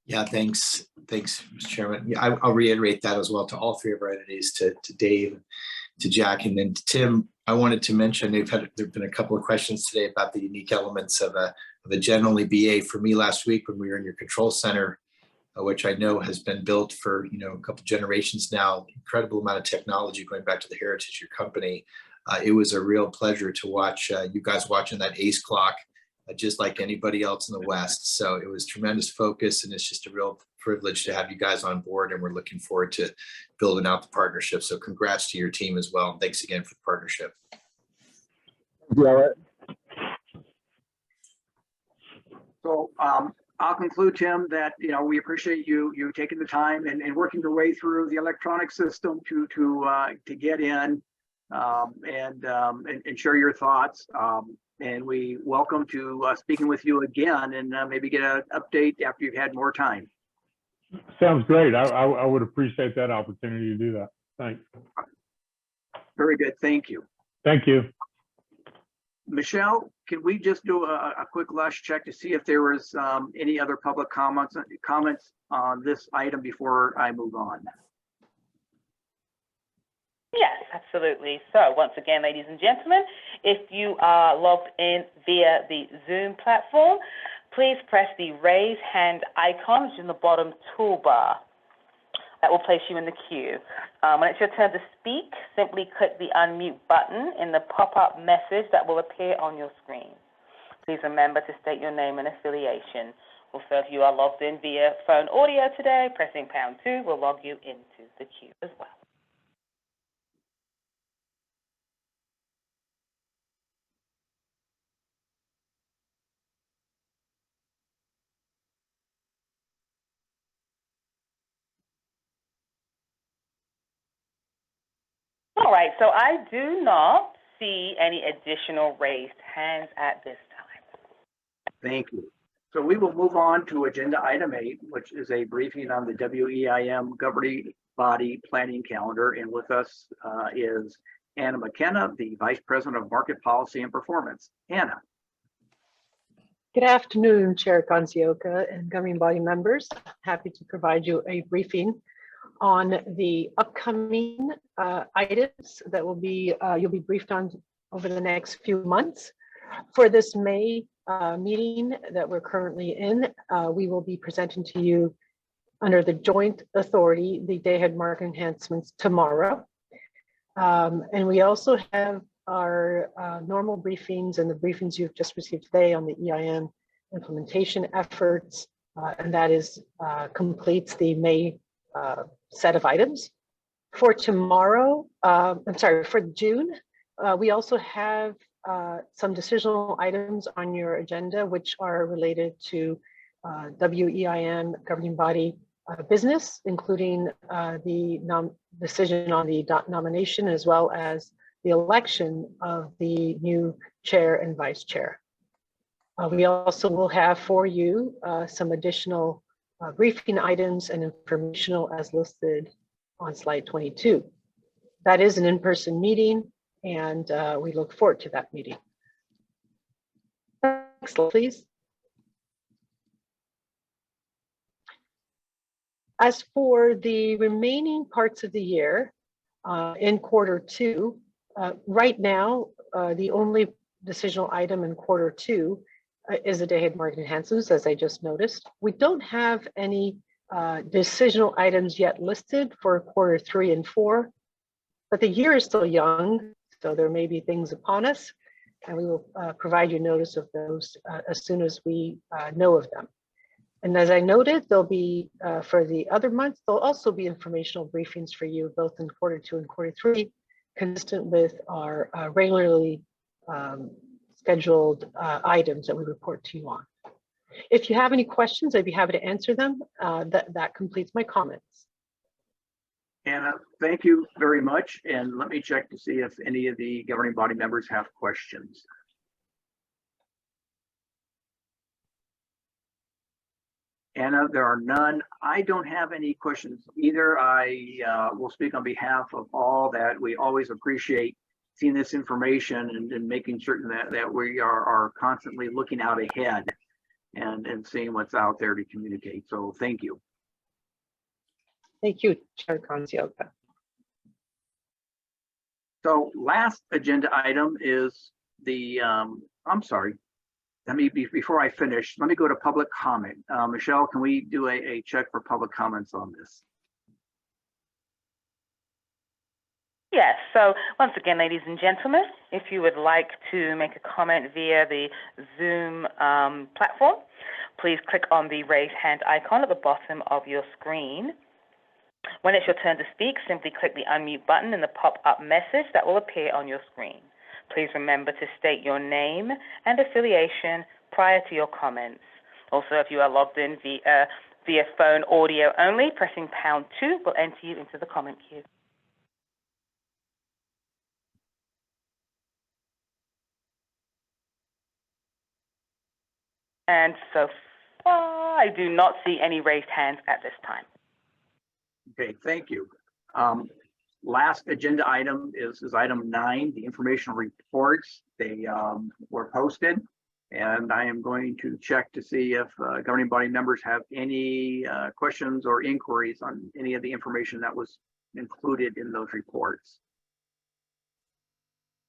Yeah, thanks, Mr. Chairman. Yeah, I'll reiterate that as well to all three of our entities, to Dave, to Jack, and then to Tim. I wanted to mention there've been a couple of questions today about the unique elements of a generally BA. For me last week when we were in your control center, which I know has been built for a couple generations now, incredible amount of technology going back to the heritage of your company. It was a real pleasure to watch you guys watching that ACE clock, just like anybody else in the West. So it was tremendous focus, and it's just a real privilege to have you guys on board, and we're looking forward to building out the partnership. So congrats to your team as well. Thanks again for the partnership. So I'll conclude, Tim, that we appreciate you taking the time and working your way through the electronic system to get in and share your thoughts. And we welcome to speaking with you again, and maybe get an update after you've had more time. Sounds great. I would appreciate that opportunity to do that. Thanks. Very good. Thank you. Thank you. Michelle, can we just do a quick last check to see if there was any other public comments on this item before I move on? Yes, absolutely. So once again, ladies and gentlemen, if you are logged in via the Zoom platform, please press the raise hand icon, which is in the bottom toolbar. That will place you in the queue. When it's your turn to speak, simply click the unmute button in the pop-up message that will appear on your screen. Please remember to state your name and affiliation. Also, if you are logged in via phone audio today, pressing #2 will log you into the queue as well. All right, so I do not see any additional raised hands at this time. Thank you. So we will move on to agenda item 8, which is a briefing on the WEIM governing body planning calendar. And with us is Anna McKenna, the Vice President of Market Policy and Performance. Anna. Good afternoon, Chair Kanzioka and governing body members. Happy to provide you a briefing on the upcoming items that will be you'll be briefed on over the next few months. For this May meeting that we're currently in, we will be presenting to you under the joint authority the day-ahead market enhancements tomorrow. And we also have our normal briefings and the briefings you've just received today on the EIM implementation efforts, and that is completes the May set of items. For tomorrow, I'm sorry, for June, we also have some decisional items on your agenda, which are related to WEIM governing body business, including the decision on the nomination, as well as the election of the new chair and vice chair. We also will have for you some additional briefing items and informational as listed on slide 22. That is an in-person meeting, and we look forward to that meeting. Next slide, please. As for the remaining parts of the year in Q2, right now, the only decisional item in Q2 is the day-ahead market enhancements, as I just noticed. We don't have any decisional items yet listed for Q3 and 4, but the year is still young, so there may be things upon us, and we will provide you notice of those as soon as we know of them. And as I noted, there'll be, for the other months, there'll also be informational briefings for you, both in Q2 and Q3, consistent with our regularly scheduled items that we report to you on. If you have any questions, I'd be happy to answer them. That completes my comments. Anna, thank you very much. And let me check to see if any of the governing body members have questions. Anna, there are none. I don't have any questions either. I will speak on behalf of all that we always appreciate seeing this information and making certain that we are constantly looking out ahead and seeing what's out there to communicate. So thank you. Thank you, Chair Kanzioka. So last agenda item is the, I'm sorry, before I finish, let me go to public comment. Michelle, can we do a check for public comments on this? Yes, so once again, ladies and gentlemen, if you would like to make a comment via the Zoom platform, please click on the raise hand icon at the bottom of your screen. When it's your turn to speak, simply click the unmute button in the pop-up message that will appear on your screen. Please remember to state your name and affiliation prior to your comments. Also, if you are logged in via phone audio only, pressing #2 will enter you into the comment queue. And so far, I do not see any raised hands at this time. Okay, thank you. Last agenda item is item 9, the informational reports. They were posted, and I am going to check to see if governing body members have any questions or inquiries on any of the information that was included in those reports.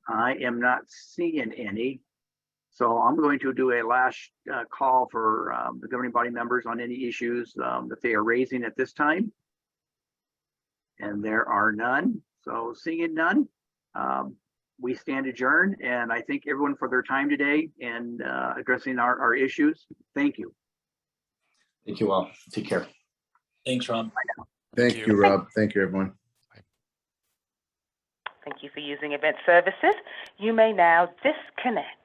I am not seeing any. So I'm going to do a last call for the governing body members on any issues that they are raising at this time. And there are none. So seeing none, we stand adjourned. And I thank everyone for their time today and addressing our issues. Thank you. Thank you all. Take care. Thanks, Rob. Thank you, Rob. Thank you, everyone. Thank you for using event services. You may now disconnect.